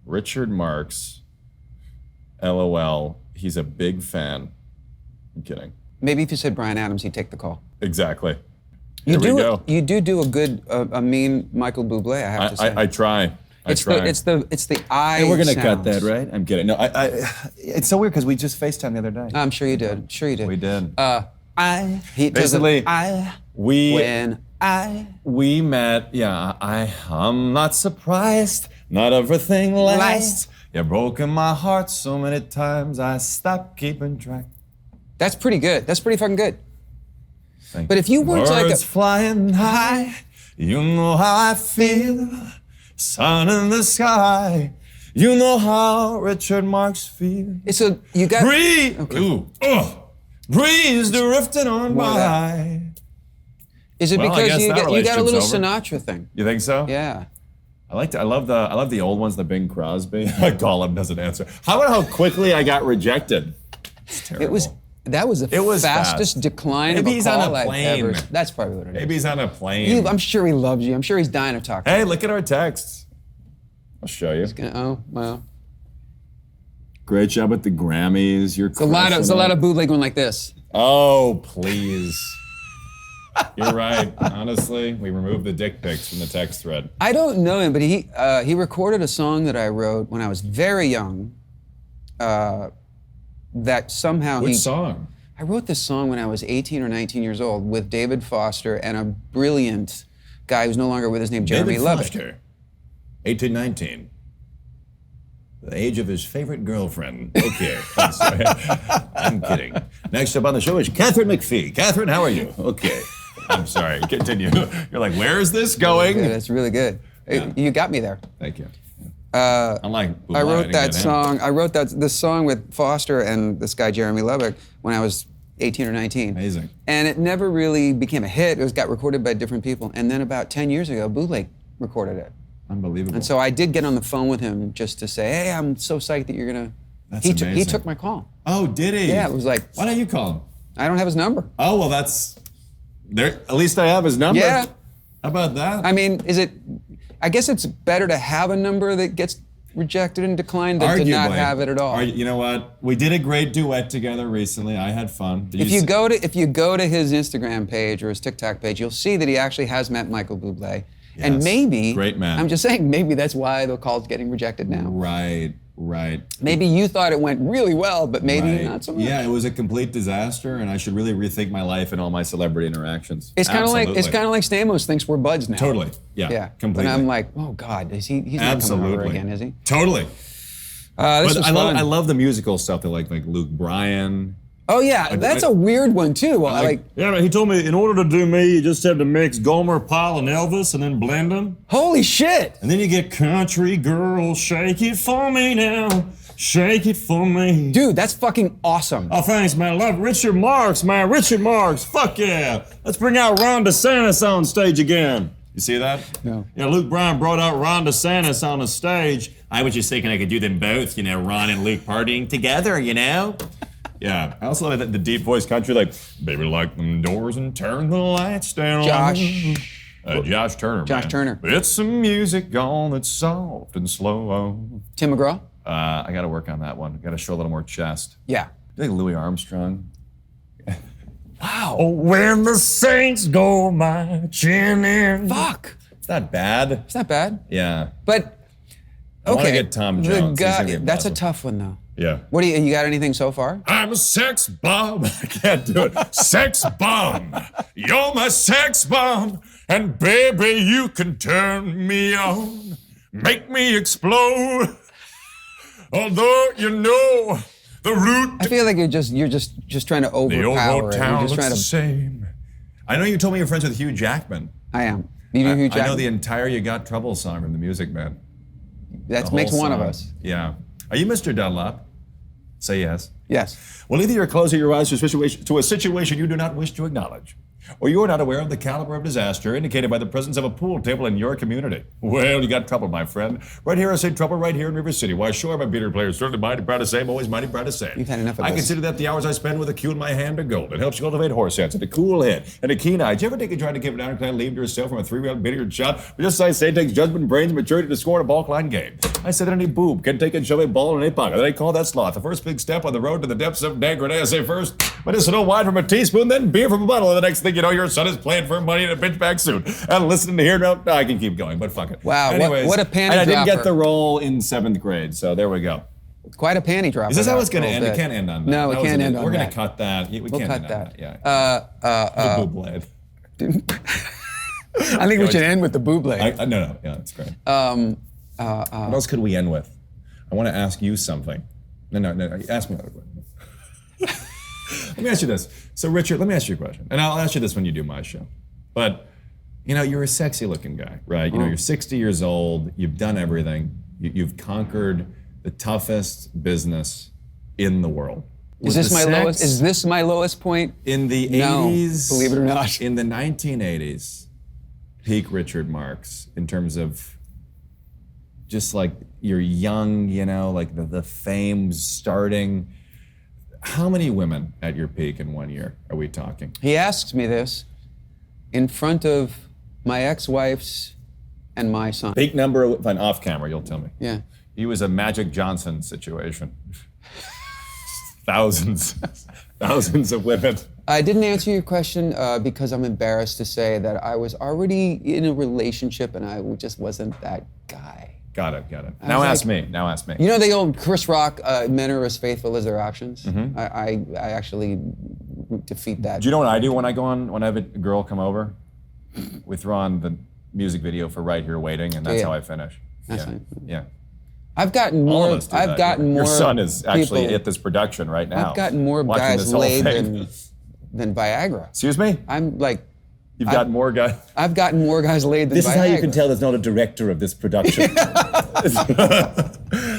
Speaker 2: Richard Marx. LOL. He's a big fan. I'm kidding.
Speaker 1: Maybe if you said Bryan Adams, he'd take the call.
Speaker 2: Exactly.
Speaker 1: You
Speaker 2: Here we go.
Speaker 1: You do a good, a mean Michael Bublé, I have to say.
Speaker 2: I try.
Speaker 1: It's the eye
Speaker 2: Hey, we're gonna
Speaker 1: sounds.
Speaker 2: cut that, right? I'm kidding. No, it's so weird because we just FaceTimed the other day.
Speaker 1: I'm sure you did. Sure you did.
Speaker 2: We did.
Speaker 1: Basically,
Speaker 2: Basically,
Speaker 1: When
Speaker 2: We met, yeah, I'm not surprised, not everything lasts. You've broken my heart so many times, I stopped keeping track.
Speaker 1: That's pretty good. That's pretty fucking good.
Speaker 2: Thank
Speaker 1: But if you weren't like
Speaker 2: Birds flying high, you know how I feel. Sun in the sky, you know how Richard Marx feels.
Speaker 1: You got
Speaker 2: Breeze, breeze drifting on
Speaker 1: More of
Speaker 2: by.
Speaker 1: Is it
Speaker 2: Well, I
Speaker 1: because
Speaker 2: guess that
Speaker 1: you got a little
Speaker 2: relationship's over.
Speaker 1: Sinatra thing?
Speaker 2: You think so?
Speaker 1: Yeah.
Speaker 2: I love the old ones, the Bing Crosby. Gollum doesn't answer. How about how quickly I got rejected? It's terrible.
Speaker 1: That was the fastest decline
Speaker 2: Maybe
Speaker 1: of a
Speaker 2: he's on
Speaker 1: call
Speaker 2: a
Speaker 1: I've
Speaker 2: plane.
Speaker 1: ever. That's probably what it is.
Speaker 2: Maybe he's on a plane.
Speaker 1: I'm sure he loves you. I'm sure he's dying to talk to you.
Speaker 2: Hey, look at our texts. I'll show you.
Speaker 1: Oh, well.
Speaker 2: Great job at the Grammys. It's a lot
Speaker 1: of bootleg going like this.
Speaker 2: Oh, please. You're right. Honestly, we removed the dick pics from the text thread.
Speaker 1: I don't know him, but he recorded a song that I wrote when I was very young. That somehow
Speaker 2: Which song?
Speaker 1: I wrote this song when I was 18 or 19 years old with David Foster and a brilliant guy who's no longer with us named Jeremy
Speaker 2: David
Speaker 1: Lubbock.
Speaker 2: Foster, 1819. The age of his favorite girlfriend. Okay, I'm sorry. I'm kidding. Next up on the show is Catherine McPhee. Catherine, how are you? Okay. I'm sorry. Continue. You're like, where is this going?
Speaker 1: Yeah, that's really good.
Speaker 2: Yeah.
Speaker 1: You got me there.
Speaker 2: Thank you.
Speaker 1: I wrote that song. I wrote this song with Foster and this guy Jeremy Lubbock when I was 18 or 19.
Speaker 2: Amazing.
Speaker 1: And it never really became a hit. It got recorded by different people. And then about 10 years ago, Bootleg recorded it.
Speaker 2: Unbelievable.
Speaker 1: And so I did get on the phone with him just to say, hey, I'm so psyched that you're gonna.
Speaker 2: That's
Speaker 1: He
Speaker 2: amazing.
Speaker 1: took my call.
Speaker 2: Oh, did he?
Speaker 1: Yeah, it was like.
Speaker 2: Why don't you call him?
Speaker 1: I don't have his number.
Speaker 2: Oh, well, that's there. At least I have his number.
Speaker 1: Yeah.
Speaker 2: How about that?
Speaker 1: I mean, I guess it's better to have a number that gets rejected and declined than to not have it at all.
Speaker 2: You know what? We did a great duet together recently. I had fun.
Speaker 1: If you go to his Instagram page or his TikTok page, you'll see that he actually has met Michael Bublé.
Speaker 2: Yes.
Speaker 1: And maybe,
Speaker 2: Great man.
Speaker 1: I'm just saying, maybe that's why the call's getting rejected now.
Speaker 2: Right.
Speaker 1: Maybe you thought it went really well, but maybe not so much.
Speaker 2: Yeah, it was a complete disaster, and I should really rethink my life and all my celebrity interactions.
Speaker 1: It's kind of like Stamos thinks we're buds now.
Speaker 2: Totally. Yeah. Completely.
Speaker 1: But I'm like, oh God, he's not coming over again, is he?
Speaker 2: Totally.
Speaker 1: This was fun.
Speaker 2: I love the musical stuff that like Luke Bryan.
Speaker 1: Oh yeah, that's a weird one too.
Speaker 2: Yeah, he told me in order to do me, you just have to mix Gomer Pyle and Elvis and then blend them.
Speaker 1: Holy shit!
Speaker 2: And then you get country girl, shake it for me now, shake it for me.
Speaker 1: Dude, that's fucking awesome.
Speaker 2: Oh, thanks, man. I love Richard Marx, man. Richard Marx, fuck yeah. Let's bring out Ron DeSantis on stage again. You see that?
Speaker 1: No.
Speaker 2: Yeah, Luke Bryan brought out Ron DeSantis on the stage. I was just thinking I could do them both, Ron and Luke partying together, Yeah, I also like the deep voice country, like, baby, lock them doors and turn the lights down. Josh Turner,
Speaker 1: Josh Turner.
Speaker 2: It's some music on that's soft and slow.
Speaker 1: Tim McGraw?
Speaker 2: I got to work on that one. Got to show a little more chest.
Speaker 1: Yeah.
Speaker 2: You think Louis Armstrong?
Speaker 1: Wow.
Speaker 2: Oh, when the saints go marching in.
Speaker 1: Fuck.
Speaker 2: It's not bad.
Speaker 1: It's not bad.
Speaker 2: Yeah.
Speaker 1: But,
Speaker 2: I want to
Speaker 1: okay.
Speaker 2: get Tom Jones.
Speaker 1: That's a tough one, though.
Speaker 2: Yeah.
Speaker 1: What do you got anything so far?
Speaker 2: I'm a sex bomb. I can't do it. Sex bomb. You're my sex bomb. And baby, you can turn me on. Make me explode. Although the root.
Speaker 1: I feel like you're just trying to overpower
Speaker 2: the old
Speaker 1: it.
Speaker 2: town
Speaker 1: You're just
Speaker 2: looks
Speaker 1: trying
Speaker 2: the
Speaker 1: to.
Speaker 2: same. I know you told me you're friends with Hugh Jackman.
Speaker 1: I am. You know Hugh Jackman?
Speaker 2: I know the entire "You Got Trouble" song from The Music Man.
Speaker 1: That makes one of us.
Speaker 2: Yeah. Are you Mr. Dunlop? Say yes.
Speaker 1: Yes.
Speaker 2: Well, either you're closing your eyes to a situation you do not wish to acknowledge, or you are not aware of the caliber of disaster indicated by the presence of a pool table in your community. Well, you got trouble, my friend. Right here, I say trouble right here in River City. Why, sure, I'm a beater player. Certainly mighty proud to say, I'm always mighty proud to say.
Speaker 1: You've had enough of
Speaker 2: I
Speaker 1: this.
Speaker 2: consider that the hours I spend with a cue in my hand are gold. It helps cultivate horse sense and a cool head and a keen eye. Did you ever think you tried to give it down and kind of leave to yourself from a 3-round billiard shot? But just as I say, it takes judgment, brains, and maturity to score in a ball-line game. I said that any boob can take and shove a ball in a pocket. They call that sloth. The first big step on the road to the depths of degradation. I say first, medicinal wine from a teaspoon, then beer from a bottle. And the next thing you know, your son is playing for money in a bitch-back suit. And listening to here, no, I can keep going, but fuck it.
Speaker 1: Wow,
Speaker 2: Anyways,
Speaker 1: what a panty
Speaker 2: and I didn't
Speaker 1: dropper.
Speaker 2: get the role in 7th grade, so there we go.
Speaker 1: Quite a panty dropper.
Speaker 2: Is this how it's going to end? It can't end on that.
Speaker 1: No, it can't end on that.
Speaker 2: We're going to cut that. We can't
Speaker 1: cut
Speaker 2: end
Speaker 1: that.
Speaker 2: on that. Yeah. The blade.
Speaker 3: I think we should end with the buble.
Speaker 2: No, yeah, that's great. What else could we end with? I want to ask you something. No, ask me another question. Let me ask you this. So Richard, let me ask you a question. And I'll ask you this when you do my show. But, you're a sexy looking guy, right? You're 60 years old, you've done everything. You've conquered the toughest business in the world.
Speaker 3: Is this my lowest point?
Speaker 2: In the 80s,
Speaker 3: believe it or not.
Speaker 2: In the 1980s, peak Richard Marx in terms of just like you're young, like the fame's starting. How many women at your peak in 1 year are we talking?
Speaker 3: He asks me this in front of my ex-wife's and my son.
Speaker 2: Peak number, fine, off camera, you'll tell me.
Speaker 3: Yeah.
Speaker 2: He was a Magic Johnson situation. Thousands of women.
Speaker 3: I didn't answer your question because I'm embarrassed to say that I was already in a relationship and I just wasn't that guy.
Speaker 2: Got it. Now ask me.
Speaker 3: You know the old Chris Rock, men are as faithful as their options?
Speaker 2: Mm-hmm.
Speaker 3: I actually defeat that.
Speaker 2: Do you know what I do when I have a girl come over? We throw on the music video for Right Here Waiting, and that's how I finish.
Speaker 3: That's fine.
Speaker 2: Yeah.
Speaker 3: I've gotten more.
Speaker 2: All of us do that. Your son is actually
Speaker 3: people,
Speaker 2: at this production right now.
Speaker 3: I've gotten more guys laid than Viagra.
Speaker 2: Excuse me?
Speaker 3: I'm like.
Speaker 2: You've got more guys.
Speaker 3: I've gotten more guys laid than Viagra.
Speaker 4: This is how you can tell there's not a director of this production.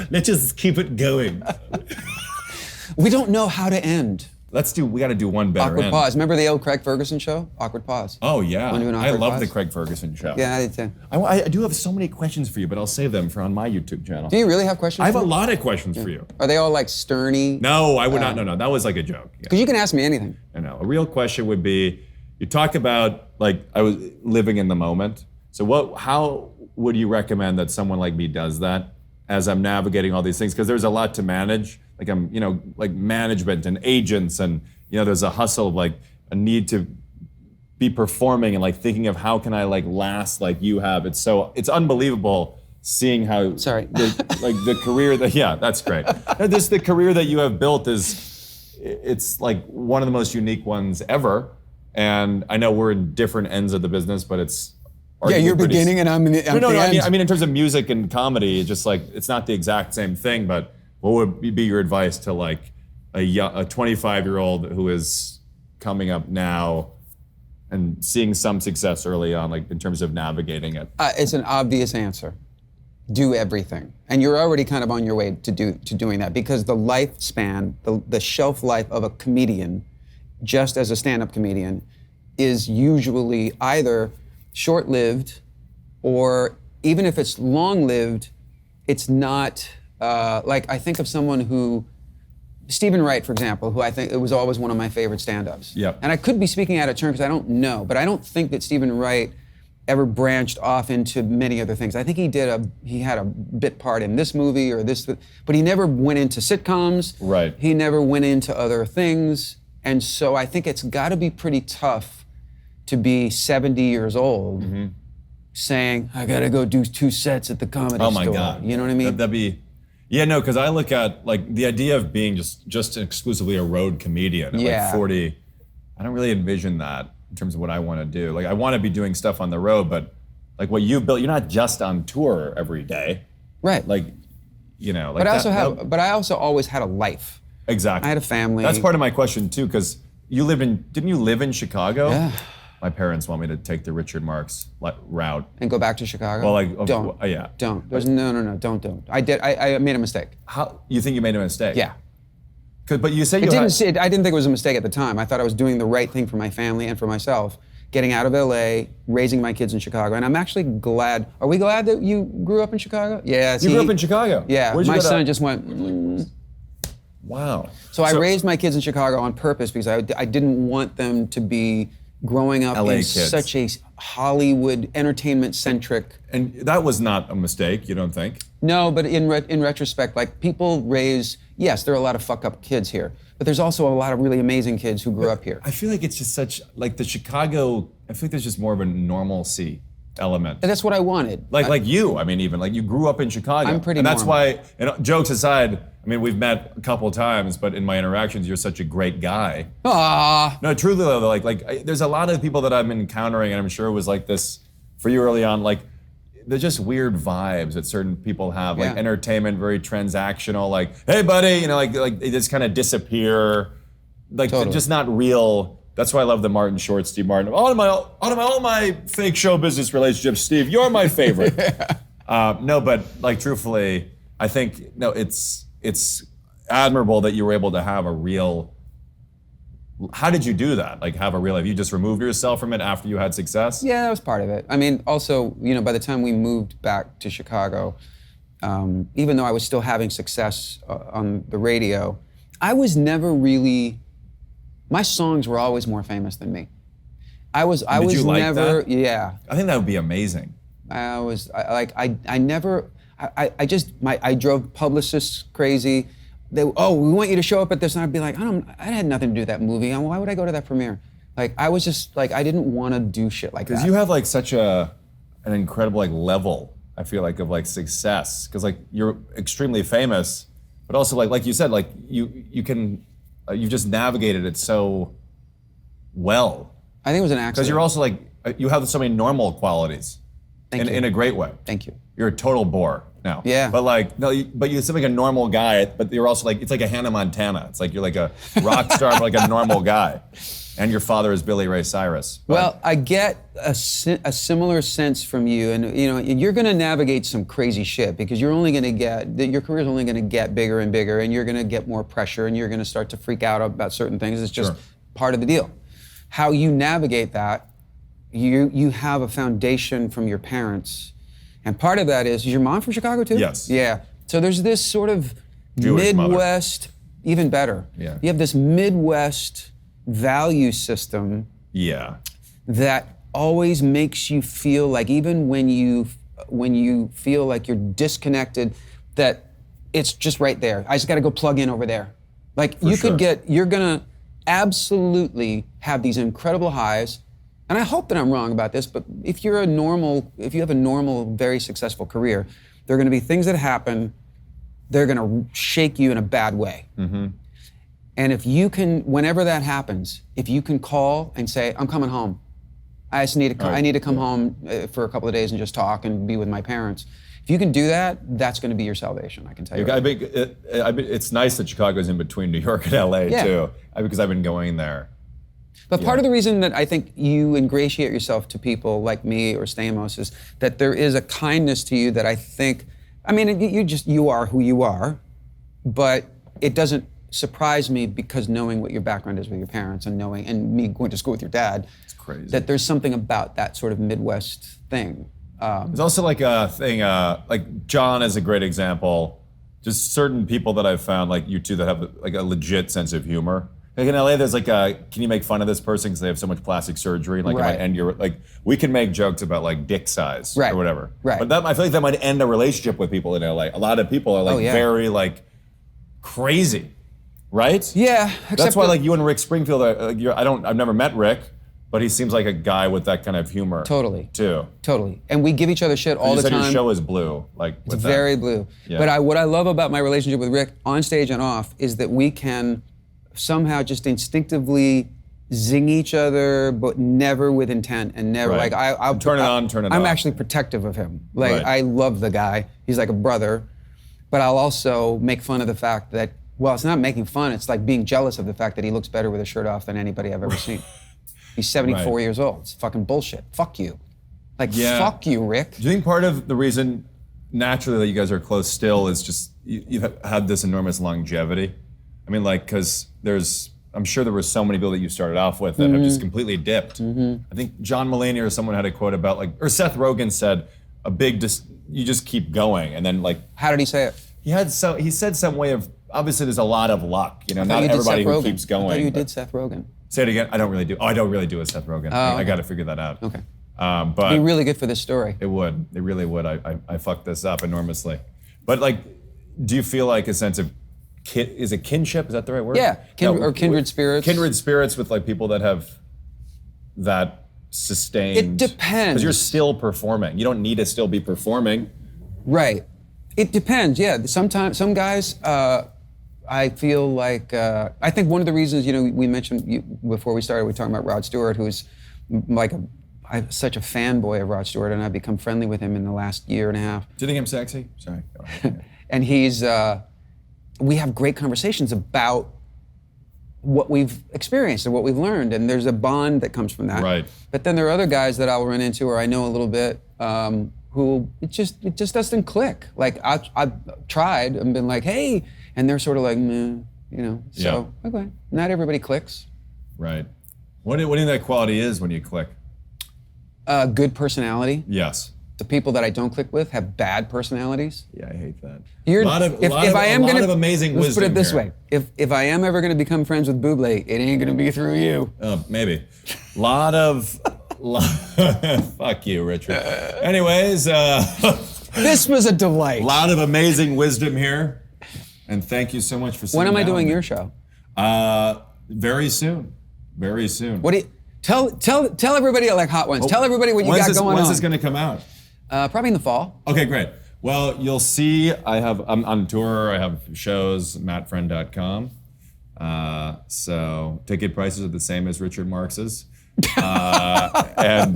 Speaker 4: Let's just keep it going.
Speaker 3: We don't know how to end.
Speaker 2: We got to do one better
Speaker 3: Awkward
Speaker 2: end.
Speaker 3: pause. Remember the old Craig Ferguson show? Awkward pause.
Speaker 2: Oh, yeah.
Speaker 3: Want to do an
Speaker 2: I
Speaker 3: awkward
Speaker 2: love
Speaker 3: pause?
Speaker 2: the Craig Ferguson show.
Speaker 3: Yeah, I did too.
Speaker 2: I do have so many questions for you, but I'll save them for on my YouTube channel.
Speaker 3: Do you really have questions?
Speaker 2: I have
Speaker 3: for
Speaker 2: a
Speaker 3: me?
Speaker 2: lot of questions for you.
Speaker 3: Are they all like sterny?
Speaker 2: No, I would not. No, that was like a joke.
Speaker 3: Because you can ask me anything.
Speaker 2: I know. A real question would be, you talk about, like, I was living in the moment. So how would you recommend that someone like me does that as I'm navigating all these things? Because there's a lot to manage. Like like management and agents and, there's a hustle of like a need to be performing and like thinking of how can I like last like you have. It's unbelievable seeing how the career that, that's great. The career that you have built it's like one of the most unique ones ever. And I know we're in different ends of the business, but it's
Speaker 3: you're beginning and I'm in the end.
Speaker 2: I mean in terms of music and comedy, it's just like it's not the exact same thing. But what would be your advice to like a 25-year-old who is coming up now and seeing some success early on, like in terms of navigating it?
Speaker 3: It's an obvious answer. Do everything, and you're already kind of on your way to doing that because the lifespan, the shelf life of a comedian, just as a stand-up comedian, is usually either short-lived or even if it's long-lived, it's not, like I think of someone who, Stephen Wright, for example, who I think it was always one of my favorite stand-ups.
Speaker 2: Yep.
Speaker 3: And I could be speaking out of turn because I don't know, but I don't think that Stephen Wright ever branched off into many other things. I think he had a bit part in this movie or this, but he never went into sitcoms.
Speaker 2: Right.
Speaker 3: He never went into other things. And so I think it's got to be pretty tough to be 70 years old saying, I got to go do 2 sets at the comedy store.
Speaker 2: Oh my God.
Speaker 3: You know what I mean?
Speaker 2: That'd be, because I look at like the idea of being just exclusively a road comedian at like 40, I don't really envision that in terms of what I want to do. Like I want to be doing stuff on the road, but like what you've built, you're not just on tour every day.
Speaker 3: Right.
Speaker 2: Like, like
Speaker 3: but I also always had a life.
Speaker 2: Exactly.
Speaker 3: I had a family.
Speaker 2: That's part of my question too, because didn't you live in Chicago?
Speaker 3: Yeah.
Speaker 2: My parents want me to take the Richard Marx route.
Speaker 3: And go back to Chicago?
Speaker 2: Well, like,
Speaker 3: don't.
Speaker 2: Yeah.
Speaker 3: Don't. There's no, don't. I made a mistake.
Speaker 2: How, you think you made a mistake?
Speaker 3: Yeah.
Speaker 2: But you say
Speaker 3: I didn't think it was a mistake at the time. I thought I was doing the right thing for my family and for myself, getting out of LA, raising my kids in Chicago. And I'm actually glad. Are we glad that you grew up in Chicago? Yeah.
Speaker 2: You grew up in Chicago?
Speaker 3: Yeah. My son just went,
Speaker 2: Wow.
Speaker 3: So I raised my kids in Chicago on purpose because I didn't want them to be growing up
Speaker 2: LA
Speaker 3: in
Speaker 2: kids.
Speaker 3: such a Hollywood entertainment-centric.
Speaker 2: And that was not a mistake, you don't think?
Speaker 3: No, but in retrospect, like people raise, yes, there are a lot of fuck-up kids here, but there's also a lot of really amazing kids who grew up here.
Speaker 2: I feel like it's just such, like the Chicago, I feel like there's just more of a normalcy element.
Speaker 3: And that's what I wanted.
Speaker 2: Like you, I mean, even like you grew up in Chicago.
Speaker 3: I'm pretty
Speaker 2: And that's
Speaker 3: normal.
Speaker 2: why, jokes aside, I mean, we've met a couple of times, but in my interactions, you're such a great guy.
Speaker 3: Ah,
Speaker 2: No, truly though, there's a lot of people that I'm encountering, and I'm sure it was like this for you early on. Like, there's just weird vibes that certain people have, like
Speaker 3: Yeah.
Speaker 2: entertainment, very transactional. Like, hey, buddy, you know, like they just kind of disappear, like they're
Speaker 3: Totally.
Speaker 2: just not real. That's why I love the Martin Short, Steve Martin. All my fake show business relationships, Steve, you're my favorite. No, but like truthfully, I think it's admirable that you were able to have a real. How did you do that? Like have a real life? You just removed yourself from it after you had success?
Speaker 3: yeah, that was part of it. I mean, also, you know, by the time we moved back to Chicago, even though I was still having success on the radio, I was never really. My songs were always more famous than me. I was
Speaker 2: you like
Speaker 3: never.
Speaker 2: that?
Speaker 3: Yeah.
Speaker 2: I think that would be amazing.
Speaker 3: I drove publicists crazy. We want you to show up at this, and I'd be like, I had nothing to do with that movie. Why would I go to that premiere? Like, I was just like, I didn't want to do shit like that.
Speaker 2: Because you have like such an incredible like level, I feel like, of like success. Because like you're extremely famous, but also like you said, like you've just navigated it so well.
Speaker 3: I think it was an accident.
Speaker 2: Because you're also like you have so many normal qualities,
Speaker 3: Thank you.
Speaker 2: in a great way.
Speaker 3: Thank you.
Speaker 2: You're a total bore now.
Speaker 3: Yeah.
Speaker 2: But like no, but you seem like a normal guy. But you're also like it's like a Hannah Montana. It's like you're like a rock star, but like a normal guy. And your father is Billy Ray Cyrus. But
Speaker 3: Well, I get a similar sense from you, and you know, you're going to navigate some crazy shit because your career is only going to get bigger and bigger, and you're going to get more pressure, and you're going to start to freak out about certain things. It's just
Speaker 2: Sure.
Speaker 3: part of the deal. How you navigate that, you have a foundation from your parents, and part of that is your mom from Chicago too?
Speaker 2: Yes.
Speaker 3: Yeah. So there's this sort of
Speaker 2: Jewish mother.
Speaker 3: Midwest, even better.
Speaker 2: Yeah.
Speaker 3: You have this Midwest value system
Speaker 2: yeah.
Speaker 3: that always makes you feel like, even when you feel like you're disconnected, that it's just right there. I just got to go plug in over there. Like
Speaker 2: sure.
Speaker 3: you're gonna absolutely have these incredible highs. And I hope that I'm wrong about this, but if you have a normal, very successful career, there are gonna be things that happen, they're gonna shake you in a bad way.
Speaker 2: Mm-hmm.
Speaker 3: And if you can, whenever that happens, if you can call and say, I'm coming home. I need to come home for a couple of days and just talk and be with my parents. If you can do that, that's going to be your salvation, I can tell you.
Speaker 2: I think it's nice that Chicago's in between New York and LA
Speaker 3: Yeah.
Speaker 2: too, because I've been going there.
Speaker 3: But part of the reason that I think you ingratiate yourself to people like me or Stamos is that there is a kindness to you that I think, I mean, you are who you are, but it doesn't surprise me because knowing what your background is with your parents and me going to school with your dad,
Speaker 2: It's crazy.
Speaker 3: that there's something about that sort of Midwest thing.
Speaker 2: There's also like a thing, like John is a great example. Just certain people that I've found, like you two, that have like a legit sense of humor. Like in LA, there's like can you make fun of this person because they have so much plastic surgery? Like
Speaker 3: Right.
Speaker 2: it might end your, like, we can make jokes about like dick size
Speaker 3: Right.
Speaker 2: or whatever.
Speaker 3: Right.
Speaker 2: But I feel like that might end a relationship with people in LA. A lot of people are like
Speaker 3: Oh, yeah.
Speaker 2: very like crazy, right?
Speaker 3: Yeah,
Speaker 2: That's why like you and Rick Springfield, I've never met Rick, but he seems like a guy with that kind of humor.
Speaker 3: Totally.
Speaker 2: Too.
Speaker 3: Totally. And we give each other shit all
Speaker 2: You
Speaker 3: the
Speaker 2: said
Speaker 3: time.
Speaker 2: your show is blue, like
Speaker 3: It's
Speaker 2: with that.
Speaker 3: very blue.
Speaker 2: Yeah.
Speaker 3: But what I love about my relationship with Rick on stage and off is that we can somehow just instinctively zing each other, but never with intent and never
Speaker 2: Right.
Speaker 3: like I'll
Speaker 2: Turn it on, turn it
Speaker 3: I'm
Speaker 2: off.
Speaker 3: actually protective of him. Like
Speaker 2: Right.
Speaker 3: I love the guy. He's like a brother. But I'll also make fun of the fact that, well, it's not making fun, it's like being jealous of the fact that he looks better with a shirt off than anybody I've ever seen. He's 74
Speaker 2: Right.
Speaker 3: years old. It's fucking bullshit. Fuck you. Like,
Speaker 2: Yeah.
Speaker 3: fuck you, Rick.
Speaker 2: Do you think part of the reason naturally that you guys are close still is just you've had this enormous longevity? I mean, like, because I'm sure there were so many people that you started off with that have just completely dipped. I think John Mulaney or someone had a quote about or Seth Rogen said, you just keep going, and then like
Speaker 3: How did he say it?
Speaker 2: he said some way of, obviously there's a lot of luck,
Speaker 3: I thought
Speaker 2: not
Speaker 3: you did
Speaker 2: everybody
Speaker 3: Seth
Speaker 2: who
Speaker 3: Rogen.
Speaker 2: keeps going.
Speaker 3: I thought you
Speaker 2: but-
Speaker 3: did Seth Rogen.
Speaker 2: Say it again. I don't really do a Seth Rogen. I
Speaker 3: okay.
Speaker 2: got to figure that out.
Speaker 3: Okay.
Speaker 2: But
Speaker 3: Be really good for this story.
Speaker 2: it really would. I fucked this up enormously. But like, do you feel like a sense of is it kinship? Is that the right word?
Speaker 3: Yeah, or kindred spirits.
Speaker 2: Kindred spirits with like people that have that sustained.
Speaker 3: It depends.
Speaker 2: Because you're still performing. You don't need to still be performing.
Speaker 3: Right. It depends, yeah. Sometimes, some guys, I feel like I think one of the reasons, we mentioned before we started, we were talking about Rod Stewart, who's I'm such a fanboy of Rod Stewart, and I've become friendly with him in the last year and a half.
Speaker 2: Do you think I'm sexy? Sorry. Go ahead.
Speaker 3: And we have great conversations about what we've experienced and what we've learned, and there's a bond that comes from that.
Speaker 2: Right.
Speaker 3: But then there are other guys that I'll run into, or I know a little bit, who it just doesn't click. Like I've tried and been like, hey, and they're sort of like, meh, So okay, not everybody clicks.
Speaker 2: Right. What do you think that quality is when you click?
Speaker 3: Good personality.
Speaker 2: Yes.
Speaker 3: The people that I don't click with have bad personalities.
Speaker 2: Yeah, I hate that.
Speaker 3: A
Speaker 2: lot of amazing
Speaker 3: let's
Speaker 2: wisdom
Speaker 3: put it this
Speaker 2: here.
Speaker 3: way: if I am ever going to become friends with Bublé, it ain't going to be through you.
Speaker 2: Maybe. Fuck you, Richard. Anyways,
Speaker 3: This was a delight.
Speaker 2: a lot of amazing wisdom here, and thank you so much for sitting
Speaker 3: When am I
Speaker 2: down
Speaker 3: doing
Speaker 2: with me.
Speaker 3: your show?
Speaker 2: Very soon. Very soon.
Speaker 3: What do you tell everybody like Hot Ones? Tell everybody what you got going on.
Speaker 2: When's this going to come out?
Speaker 3: Probably in the fall.
Speaker 2: Okay, great. Well, you'll see I'm on tour. I have shows, mattfriend.com. So ticket prices are the same as Richard Marx's. And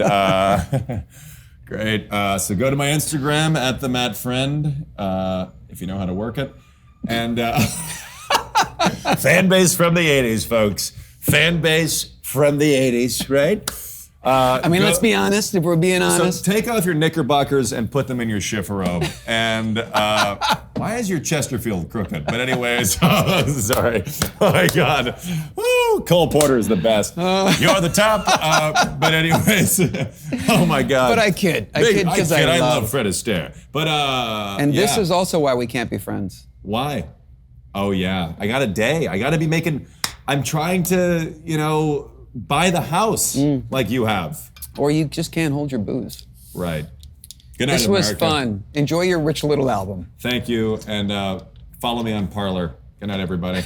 Speaker 2: great. So go to my Instagram at the Matt Friend, if you know how to work it. And fan base from the 80s, folks. Fan base from the 80s, right?
Speaker 3: Let's be honest, if we're being honest.
Speaker 2: So take off your knickerbockers and put them in your chifferobe. And why is your Chesterfield crooked? But anyways, sorry. Oh my God. Woo, Cole Porter is the best. You're the top. But anyways, oh my God.
Speaker 3: But I kid because I
Speaker 2: love Fred Astaire. But
Speaker 3: and this is also why we can't be friends.
Speaker 2: Why? Oh yeah, I got a day. I got to be making. I'm trying to, buy the house like you have.
Speaker 3: Or you just can't hold your booze.
Speaker 2: Right. Good night,
Speaker 3: This was
Speaker 2: America.
Speaker 3: fun. Enjoy your Rich Little album.
Speaker 2: Thank you, and follow me on Parler. Good night, everybody.